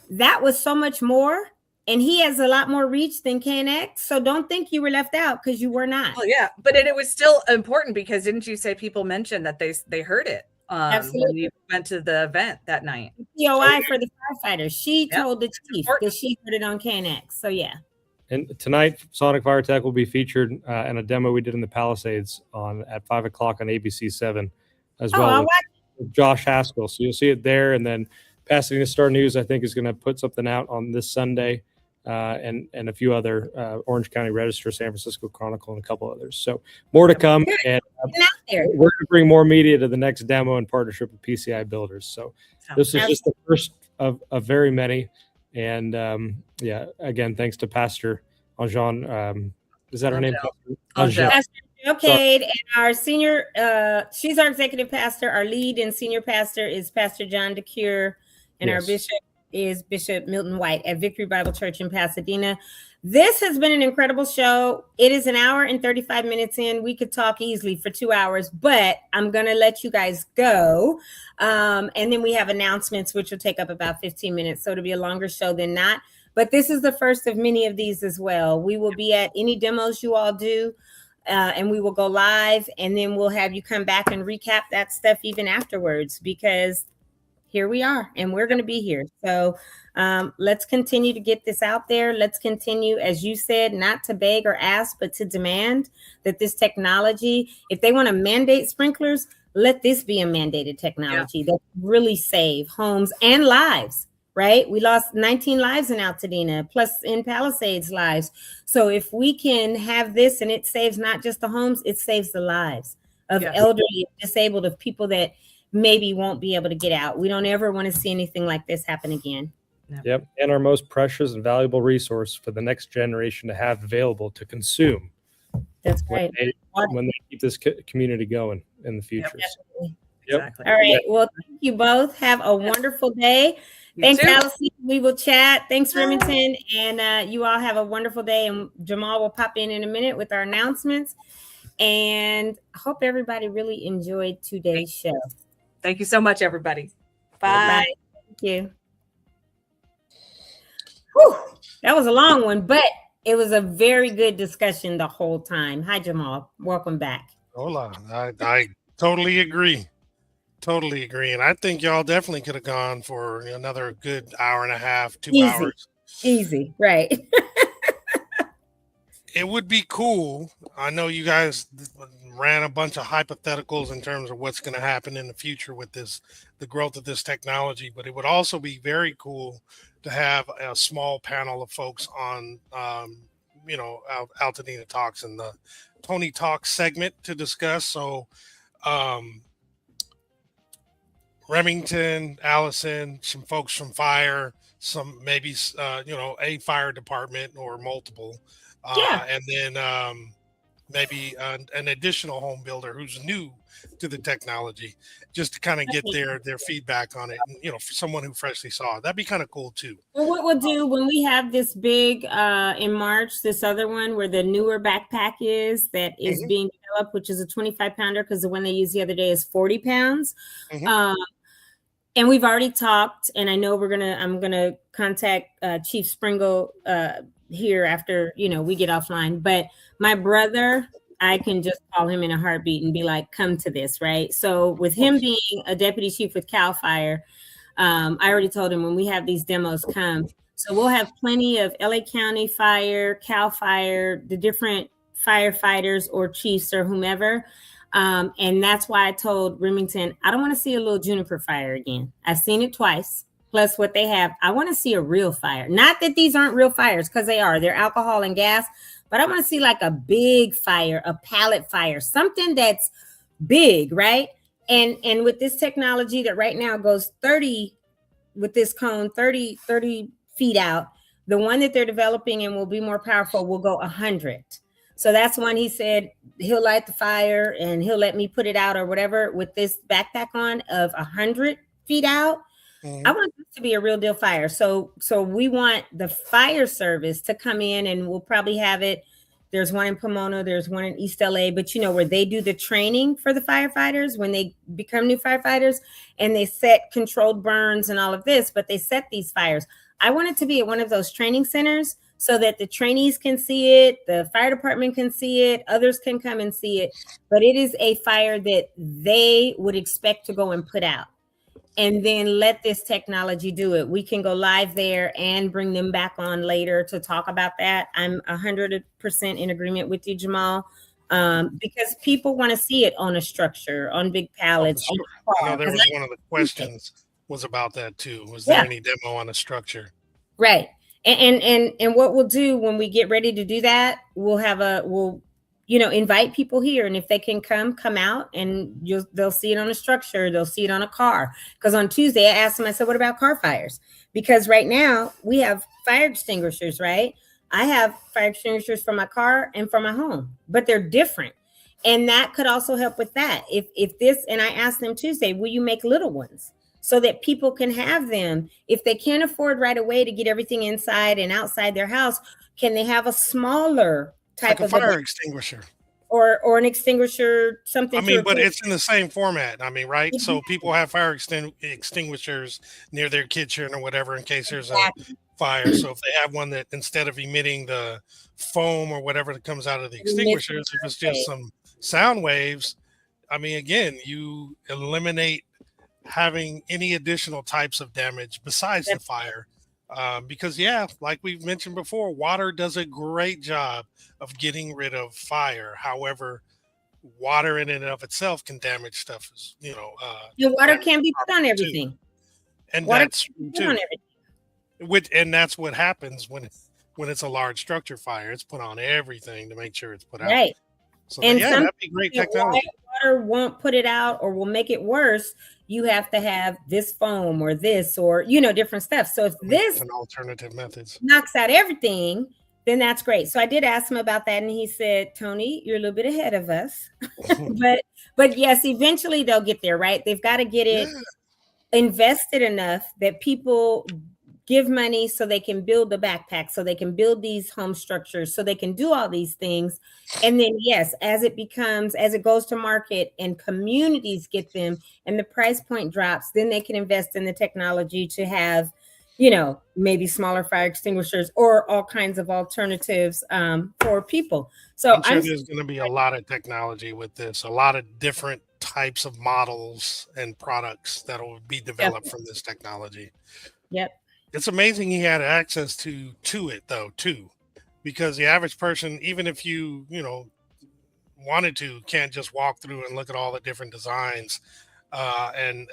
that was so much more. And he has a lot more reach than KNX. So don't think you were left out, because you were not. Well, yeah, but it was still important, because didn't you say people mentioned that they heard it when you went to the event that night? POI for the firefighters. She told the chief that she heard it on KNX. So yeah. And tonight, Sonic Fire Tech will be featured in a demo we did in the Palisades at 5 o'clock on ABC7 as well with Josh Haskell. So you'll see it there. And then Pasadena Star News, I think, is going to put something out on this Sunday, and a few other, Orange County Register, San Francisco Chronicle, and a couple others. So more to come. And we're going to bring more media to the next demo in partnership with PCI Builders. So this is just the first of very many. And again, thanks to Pastor Anjan. Is that her name? Pastor Jokade, and our senior, she's our executive pastor. Our lead and senior pastor is Pastor John DeCure, and our bishop is Bishop Milton White at Victory Bible Church in Pasadena. This has been an incredible show. It is an hour and 35 minutes in. We could talk easily for 2 hours, but I'm going to let you guys go. And then we have announcements, which will take up about 15 minutes. So it'll be a longer show than not. But this is the first of many of these as well. We will be at any demos you all do, and we will go live. And then we'll have you come back and recap that stuff even afterwards, because here we are and we're going to be here. So let's continue to get this out there. Let's continue, as you said, not to beg or ask, but to demand that this technology, if they want to mandate sprinklers, let this be a mandated technology that really save homes and lives, right? We lost 19 lives in Altadena, plus in Palisades lives. So if we can have this and it saves not just the homes, it saves the lives of elderly, disabled, of people that maybe won't be able to get out. We don't ever want to see anything like this happen again. Yep. And our most precious and valuable resource for the next generation to have available to consume. That's right. When they keep this community going in the future. Exactly. All right. Well, thank you both. Have a wonderful day. Thanks, Allison. We will chat. Thanks, Remington. And you all have a wonderful day. And Jamal will pop in a minute with our announcements. And I hope everybody really enjoyed today's show. Thank you so much, everybody. Bye. Thank you. Whew, that was a long one, but it was a very good discussion the whole time. Hi, Jamal. Welcome back. Hola. I totally agree. Totally agree. And I think y'all definitely could have gone for another good hour and a half, 2 hours. Easy. Right. It would be cool. I know you guys ran a bunch of hypotheticals in terms of what's going to happen in the future with the growth of this technology, but it would also be very cool to have a small panel of folks on, Altadena Talks and the Toni Talks segment to discuss. So, Remington, Allison, some folks from fire, some maybe, a fire department or multiple. And then maybe an additional home builder who's new to the technology, just to kind of get their feedback on it. And, for someone who freshly saw it, that'd be kind of cool too. Well, what we'll do when we have this big in March, this other one where the newer backpack is being developed, which is a 25-pounder, because the one they used the other day is 40 pounds. And we've already talked, and I know I'm gonna contact Chief Springle here after we get offline. But my brother, I can just call him in a heartbeat and be like, come to this, right? So with him being a deputy chief with CAL FIRE, I already told him when we have these demos come. So we'll have plenty of LA County Fire, CAL FIRE, the different firefighters or chiefs or whomever. And that's why I told Remington, I don't want to see a little juniper fire again. I've seen it twice. Plus what they have, I want to see a real fire. Not that these aren't real fires, because they are. They're alcohol and gas. But I want to see like a big fire, a pallet fire, something that's big, right? And with this technology that right now goes 30 with this cone 30 feet out, the one that they're developing and will be more powerful will go 100. So that's one he said he'll light the fire and he'll let me put it out or whatever with this backpack on of 100 feet out. I want this to be a real deal fire. So we want the fire service to come in, and we'll probably have it. There's one in Pomona, there's one in East LA, but where they do the training for the firefighters when they become new firefighters, and they set controlled burns and all of this, but they set these fires. I want it to be at one of those training centers so that the trainees can see it, the fire department can see it, others can come and see it. But it is a fire that they would expect to go and put out. And then let this technology do it. We can go live there and bring them back on later to talk about that. I'm 100% in agreement with you, Jamal, because people want to see it on a structure, on big pallets. Sure. I know there was one of the questions was about that too. Was there any demo on a structure? Right. And what we'll do when we get ready to do that, we'll invite people here, and if they can come out, and they'll see it on a structure, they'll see it on a car. Because on Tuesday I asked them, I said, what about car fires? Because right now we have fire extinguishers, right? I have fire extinguishers for my car and for my home, but they're different. And that could also help with that. If this, and I asked them Tuesday, will you make little ones so that people can have them? If they can't afford right away to get everything inside and outside their house, can they have a smaller type of fire extinguisher or an extinguisher, something? I mean, but it's in the same format. I mean, right? So people have fire extinguishers near their kitchen or whatever in case there's a fire. So if they have one that instead of emitting the foam or whatever that comes out of the extinguishers, if it's just some sound waves, I mean, again, you eliminate having any additional types of damage besides the fire. Because like we've mentioned before, water does a great job of getting rid of fire. However, water in and of itself can damage stuff. Water can be put on everything, and that's too. And that's what happens when it's a large structure fire. It's put on everything to make sure it's put out. Right. So that'd be great technology. Water won't put it out or will make it worse. You have to have this foam or this or different stuff. So if this an alternative methods knocks out everything, then that's great. So I did ask him about that, and he said, Toni, you're a little bit ahead of us. but yes, eventually they'll get there, right? They've got to get it invested enough that people give money so they can build the backpack, so they can build these home structures, so they can do all these things. And then, yes, as it goes to market and communities get them and the price point drops, then they can invest in the technology to have, maybe smaller fire extinguishers or all kinds of alternatives for people. So I'm sure there's going to be a lot of technology with this, a lot of different types of models and products that will be developed from this technology. Yep. It's amazing he had access to it though, too, because the average person, even if you wanted to, can't just walk through and look at all the different designs and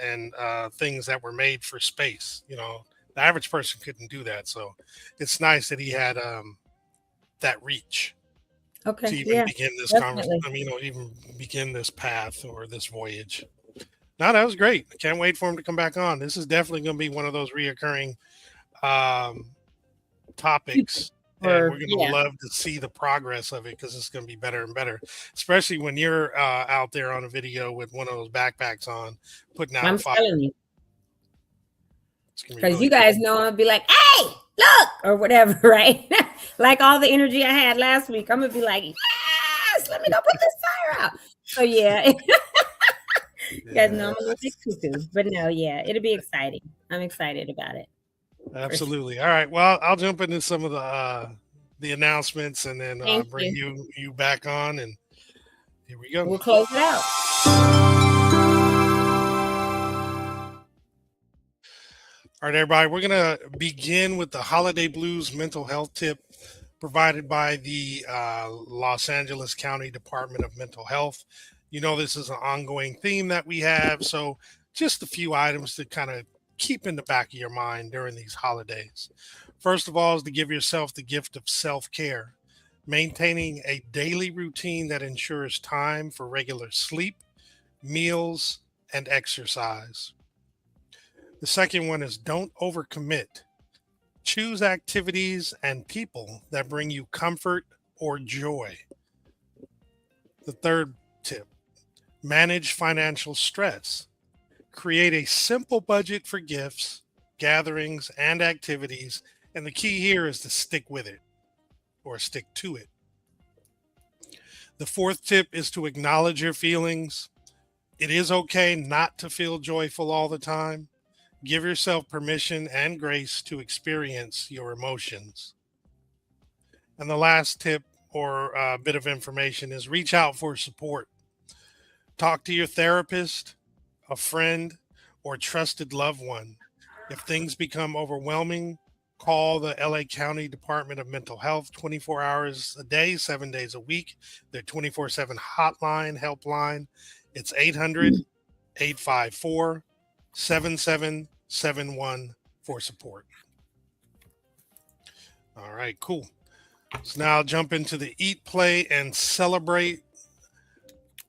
things that were made for space. The average person couldn't do that. So it's nice that he had that reach to even begin this conversation. Even begin this path or this voyage. No, that was great. I can't wait for him to come back on. This is definitely going to be one of those reoccurring topics, and we're going to love to see the progress of it because it's going to be better and better, especially when you're out there on a video with one of those backpacks on putting out fire. Telling you, because you guys know I'll be like, hey, look, or whatever, right? Like all the energy I had last week, I'm gonna be like, yes, let me go put this fire out. So you guys know I'm a little bit cuckoo, but no, it'll be exciting. I'm excited about it. Absolutely. All right. Well, I'll jump into some of the announcements and then bring you back on, and here we go. We'll close it out. All right, everybody. We're gonna begin with the Holiday Blues mental health tip provided by the Los Angeles County Department of Mental Health. This is an ongoing theme that we have, so just a few items to kind of keep in the back of your mind during these holidays. First of all is to give yourself the gift of self-care, maintaining a daily routine that ensures time for regular sleep, meals, and exercise. The second one is don't overcommit. Choose activities and people that bring you comfort or joy. The third tip, manage financial stress. Create a simple budget for gifts, gatherings, and activities. And the key here is to stick with it or stick to it. The fourth tip is to acknowledge your feelings. It is okay not to feel joyful all the time. Give yourself permission and grace to experience your emotions. And the last tip or bit of information is reach out for support. Talk to your therapist, a friend, or trusted loved one. If things become overwhelming, call the LA County Department of Mental Health 24 hours a day, 7 days a week. Their 24/7 hotline, helpline. It's 800-854-7771 for support. All right, cool. So now jump into the Eat, Play, and Celebrate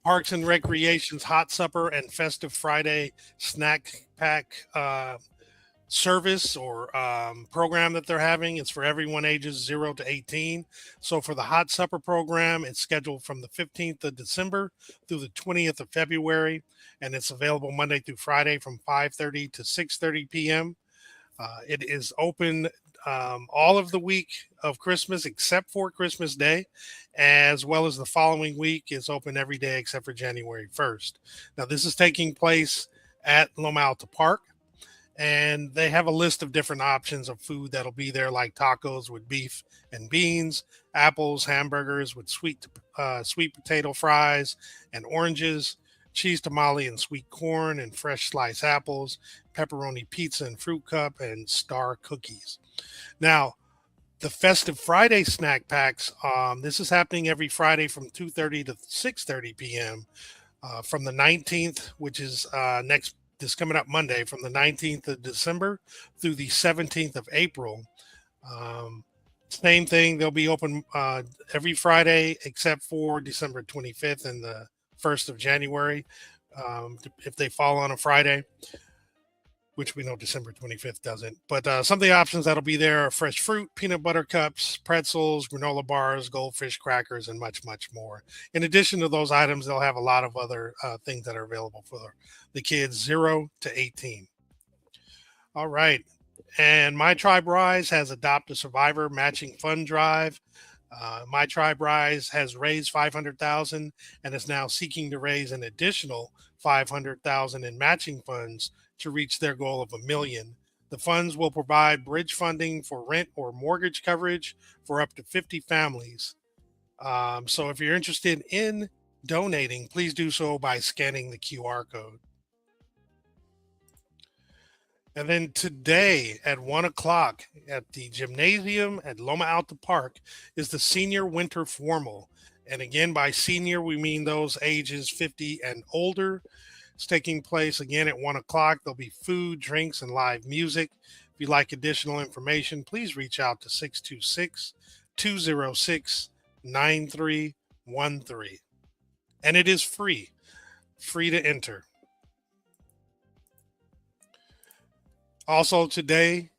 Parks and Recreation's Hot Supper and Festive Friday Snack Pack service or program that they're having. It's for everyone ages 0 to 18. So for the Hot Supper program, it's scheduled from the 15th of December through the 20th of February, and it's available Monday through Friday from 5:30 to 6:30 p.m. It is open all of the week of Christmas except for Christmas Day, as well as the following week is open every day except for January 1st. Now, this is taking place at Loma Alta Park, and they have a list of different options of food that'll be there, like tacos with beef and beans, apples, hamburgers with sweet potato fries and oranges, cheese tamale and sweet corn, and fresh sliced apples, pepperoni pizza and fruit cup, and star cookies. Now, the Festive Friday snack packs, this is happening every Friday from 2:30 to 6:30 p.m. From the 19th, which is this coming up Monday, from the 19th of December through the 17th of April. Same thing, they'll be open every Friday except for December 25th and the 1st of January, if they fall on a Friday, which we know December 25th doesn't. But some of the options that'll be there are fresh fruit, peanut butter cups, pretzels, granola bars, goldfish crackers, and much, much more. In addition to those items, they'll have a lot of other things that are available for the kids 0 to 18. All right. And My Tribe Rise has Adopt a Survivor matching fund drive. My Tribe Rise has raised $500,000 and is now seeking to raise an additional $500,000 in matching funds to reach their goal of $1 million. The funds will provide bridge funding for rent or mortgage coverage for up to 50 families. So if you're interested in donating, please do so by scanning the QR code. And then today at 1 o'clock at the gymnasium at Loma Alta Park is the Senior Winter Formal. And again, by senior, we mean those ages 50 and older. It's taking place again at 1 o'clock. There'll be food, drinks, and live music. If you'd like additional information, please reach out to 626-206-9313. And it is free to enter. Also today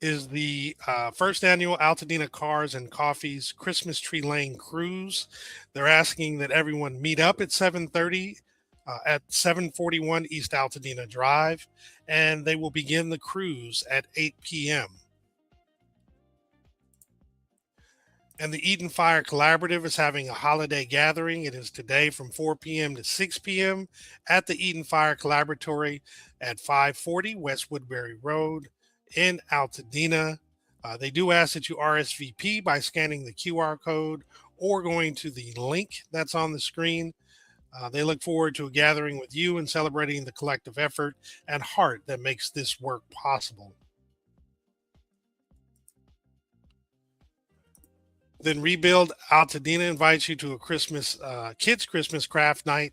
is the first annual Altadena Cars and Coffees Christmas Tree Lane Cruise. They're asking that everyone meet up at 7:30 at 741 East Altadena Drive, and they will begin the cruise at 8 p.m. And the Eat and Fire Collaborative is having a holiday gathering. It is today from 4 p.m. to 6 p.m. at the Eat and Fire Collaboratory at 540 West Woodbury Road in Altadena. They do ask that you RSVP by scanning the QR code or going to the link that's on the screen. They look forward to a gathering with you and celebrating the collective effort and heart that makes this work possible. Then Rebuild Altadena invites you to a kids Christmas craft night.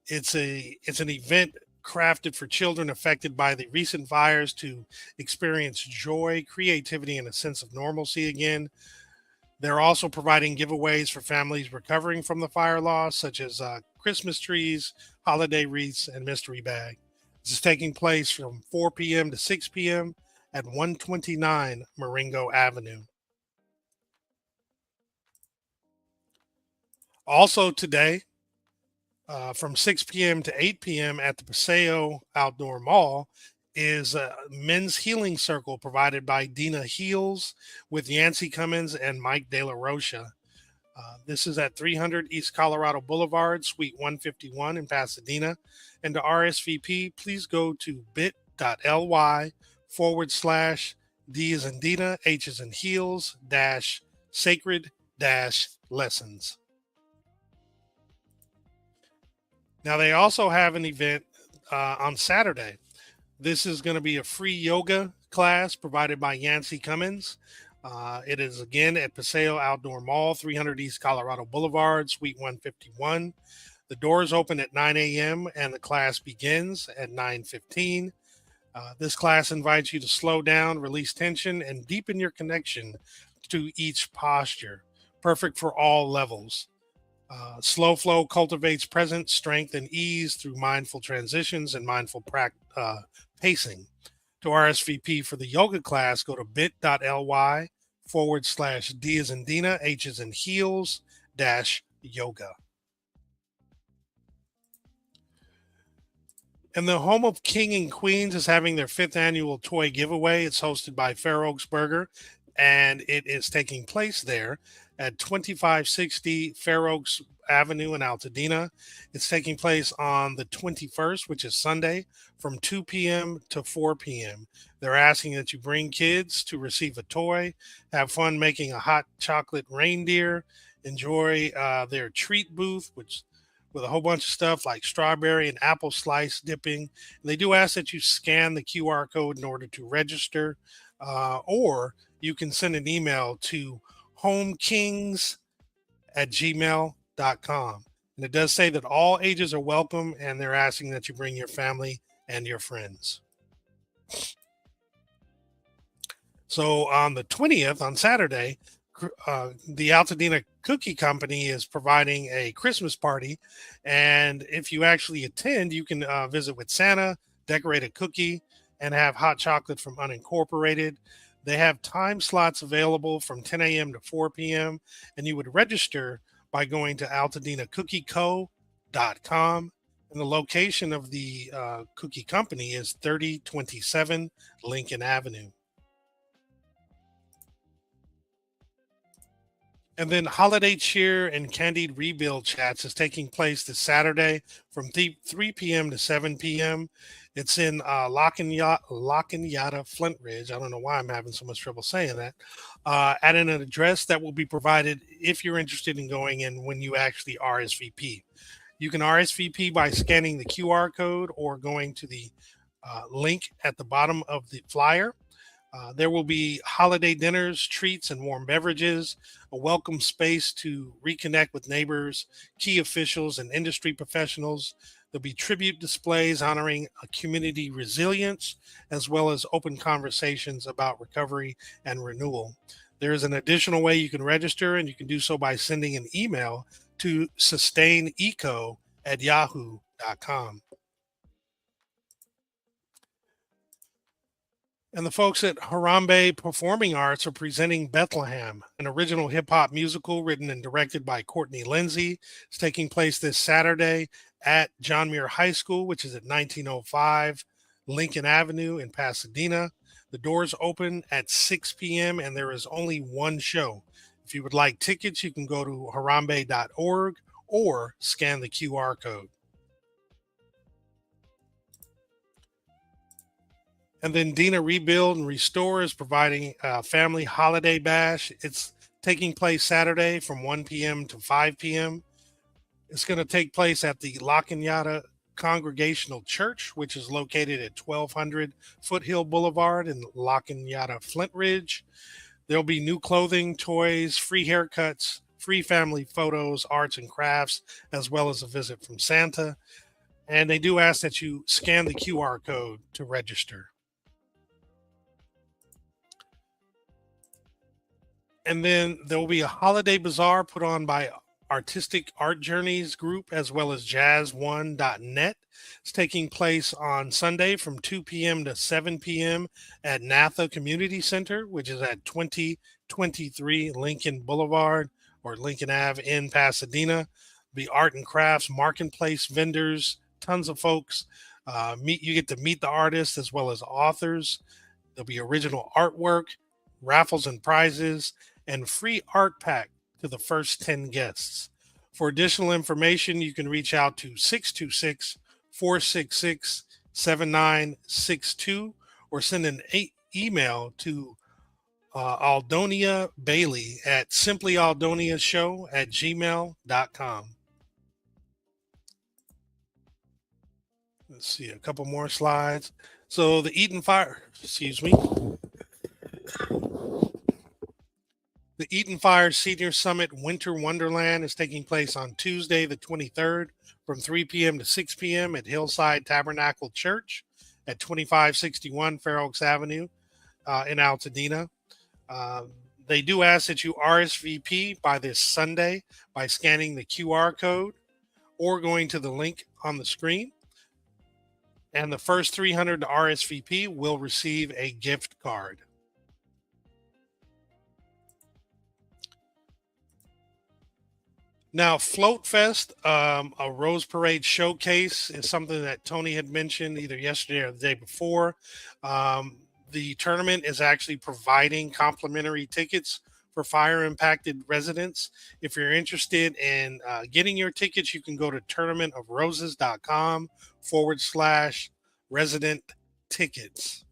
It's an event crafted for children affected by the recent fires to experience joy, creativity, and a sense of normalcy again. They're also providing giveaways for families recovering from the fire loss, such as Christmas trees, holiday wreaths, and mystery bag. This is taking place from 4 p.m. to 6 p.m. at 129 Marengo Avenue. Also today, from 6 p.m. to 8 p.m. at the Paseo Outdoor Mall is a men's healing circle provided by Dina Heals with Yancey Cummins and Mike De La Rocha. This is at 300 East Colorado Boulevard, Suite 151 in Pasadena. And to RSVP, please go to bit.ly/D as in Dina, H as in Heels, sacred lessons. Now, they also have an event on Saturday. This is going to be a free yoga class provided by Yancey Cummins. It is again at Paseo Outdoor Mall, 300 East Colorado Boulevard, Suite 151. The doors open at 9 a.m. and the class begins at 9:15. This class invites you to slow down, release tension, and deepen your connection to each posture. Perfect for all levels. Slow flow cultivates presence, strength, and ease through mindful transitions and mindful pacing. To RSVP for the yoga class, go to bit.ly/D as in Dina, H as in Heels, -yoga. And the home of King and Queens is having their 5th annual toy giveaway. It's hosted by Fair Oaks Burger, and it is taking place there at 2560 Fair Oaks Avenue in Altadena. It's taking place on the 21st, which is Sunday, from 2 p.m. to 4 p.m. They're asking that you bring kids to receive a toy, have fun making a hot chocolate reindeer, enjoy their treat booth, which with a whole bunch of stuff like strawberry and apple slice dipping. And they do ask that you scan the QR code in order to register, or you can send an email to homekings@gmail.com. And it does say that all ages are welcome, and they're asking that you bring your family and your friends. So on the 20th, on Saturday, the Altadena Cookie Company is providing a Christmas party. And if you actually attend, you can visit with Santa, decorate a cookie, and have hot chocolate from Unincorporated. They have time slots available from 10 a.m. to 4 p.m. And you would register by going to altadenacookieko.com. And the location of the cookie company is 3027 Lincoln Avenue. And then Holiday Cheer and Candid Rebuild Chats is taking place this Saturday from 3 p.m. to 7 p.m. It's in La Cañada, Flint Ridge. I don't know why I'm having so much trouble saying that. At an address that will be provided if you're interested in going in when you actually RSVP. You can RSVP by scanning the QR code or going to the link at the bottom of the flyer. There will be holiday dinners, treats, and warm beverages, a welcome space to reconnect with neighbors, key officials, and industry professionals. There'll be tribute displays honoring a community resilience, as well as open conversations about recovery and renewal. There is an additional way you can register, and you can do so by sending an email to sustaineco@yahoo.com. And the folks at Harambe Performing Arts are presenting Bethlehem, an original hip-hop musical written and directed by Courtney Lindsay. It's taking place this Saturday at John Muir High School, which is at 1905 Lincoln Avenue in Pasadena. The doors open at 6 p.m. and there is only one show. If you would like tickets, you can go to harambe.org or scan the QR code. And then Dina Rebuild and Restore is providing a family holiday bash. It's taking place Saturday from 1 p.m. to 5 p.m. It's going to take place at the La Cañada Congregational Church, which is located at 1200 Foothill Boulevard in La Cañada, Flint Ridge. There'll be new clothing, toys, free haircuts, free family photos, arts and crafts, as well as a visit from Santa. And they do ask that you scan the QR code to register. And then there will be a holiday bazaar put on by Artistic Art Journeys Group as well as jazz1.net. It's taking place on Sunday from 2 p.m. to 7 p.m. at Natha Community Center, which is at 2023 Lincoln Boulevard or Lincoln Ave in Pasadena. Be art and crafts, marketplace vendors, tons of folks. You get to meet the artists as well as authors. There'll be original artwork, raffles and prizes, and free art pack to the first 10 guests. For additional information, you can reach out to 626-466-7962 or send an email to Aldonia Bailey at simplyaldoniashow@gmail.com. Let's see a couple more slides. So the Eaton Fire, The Eaton Fire Senior Summit Winter Wonderland is taking place on Tuesday, the 23rd, from 3 p.m. to 6 p.m. at Hillside Tabernacle Church at 2561 Fair Oaks Avenue in Altadena. They do ask that you RSVP by this Sunday by scanning the QR code or going to the link on the screen. And the first 300 to RSVP will receive a gift card. Now, Float Fest, a Rose Parade showcase, is something that Toni had mentioned either yesterday or the day before. The tournament is actually providing complimentary tickets for fire-impacted residents. If you're interested in getting your tickets, you can go to tournamentofroses.com/resident tickets.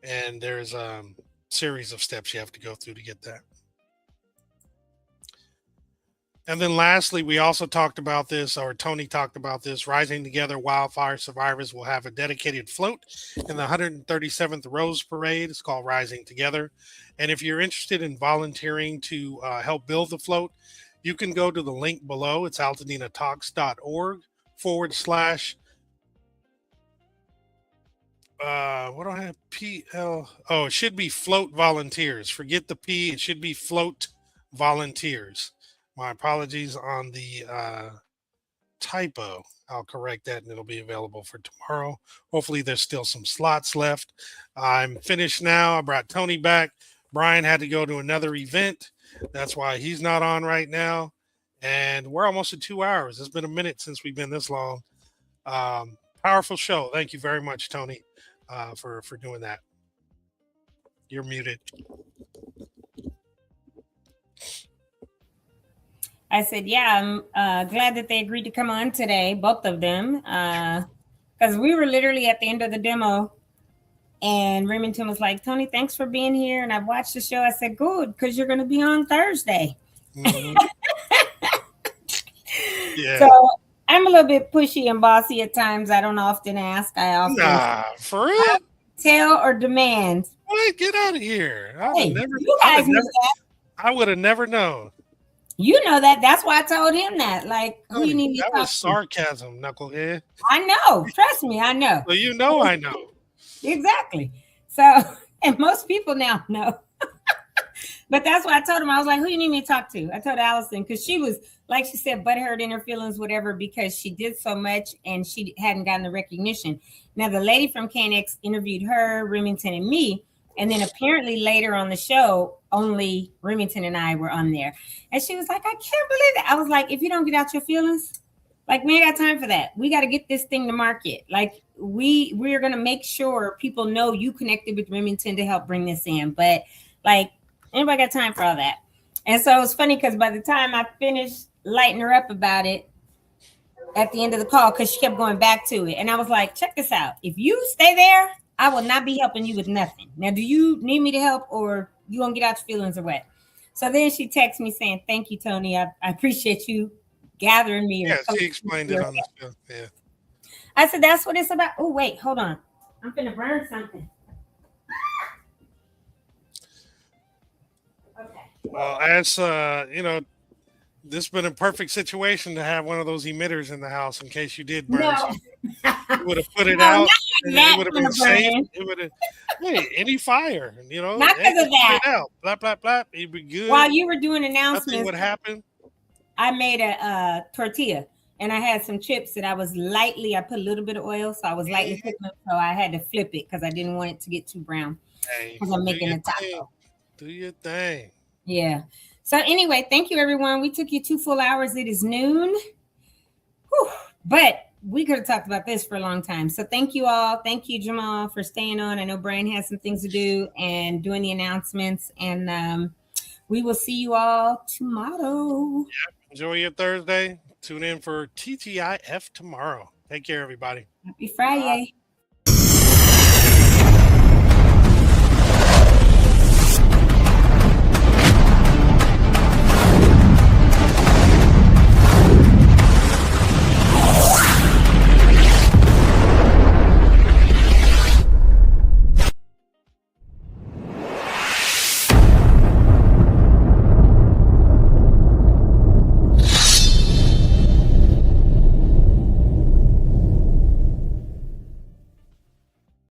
And there's a series of steps you have to go through to get that. And then lastly, we also talked about this, or Toni talked about this, Rising Together Wildfire Survivors will have a dedicated float in the 137th Rose Parade. It's called Rising Together. And if you're interested in volunteering to help build the float, you can go to the link below. It's altadenatalks.org/ what do I have? PL. Oh, it should be Float Volunteers. Forget the P. It should be Float Volunteers. My apologies on the typo. I'll correct that and it'll be available for tomorrow. Hopefully there's still some slots left. I'm finished now. I brought Toni back. Brian had to go to another event. That's why he's not on right now. And we're almost at 2 hours. It's been a minute since we've been this long. Powerful show. Thank you very much, Toni, for doing that. You're muted. I said, yeah, I'm glad that they agreed to come on today, both of them, because we were literally at the end of the demo, and Remington was like, Toni, thanks for being here, and I've watched the show. I said, good, because you're going to be on Thursday. Mm-hmm. Yeah. So I'm a little bit pushy and bossy at times. I don't often ask. I often for real? tell or demand. What? Get out of here. I would have never known. You know that. That's why I told him that. Like, who you need to talk to? That was sarcasm, knucklehead. I know. Trust me, I know. Well, you know I know. Exactly. So, and most people now know. But that's why I told him. I was like, who you need me to talk to? I told Allison, because she was, like she said, butthurt in her feelings, whatever, because she did so much and she hadn't gotten the recognition. Now, the lady from KNX interviewed her, Remington, and me. And then apparently later on the show, only Remington and I were on there. And she was like, I can't believe it. I was like, if you don't get out your feelings, like, we ain't got time for that. We got to get this thing to market. Like, we're going to make sure people know you connected with Remington to help bring this in. But, like, anybody got time for all that? And so it was funny because by the time I finished lighting her up about it at the end of the call, because she kept going back to it. And I was like, check this out. If you stay there, I will not be helping you with nothing. Now, do you need me to help, or you gonna get out your feelings or what? So then she texted me saying, thank you, Toni. I appreciate you gathering me. Yeah, she explained it on the show. Yeah. I said, that's what it's about. Oh, wait, hold on. I'm gonna burn something. Okay. Well, as this has been a perfect situation to have one of those emitters in the house in case you did burn something. You would have put it out. that would have kind been of safe. burn. It would have, hey, any fire, you know, Not because of that. Out, blah blah blah. It'd be good. While you were doing Nothing announcements, would happen. I made a tortilla and I had some chips that I put a little bit of oil, so I was lightly cooking them. So I had to flip it because I didn't want it to get too brown Hey, because I'm making a taco. thing. Do your thing. Yeah. So anyway, thank you everyone. We took you 2 full hours. It is noon. Whew. But we could have talked about this for a long time. So thank you all. Thank you, Jamal, for staying on. I know Brian has some things to do and doing the announcements. And we will see you all tomorrow. Yep. Enjoy your Thursday. Tune in for TTIF tomorrow. Take care, everybody. Happy Friday.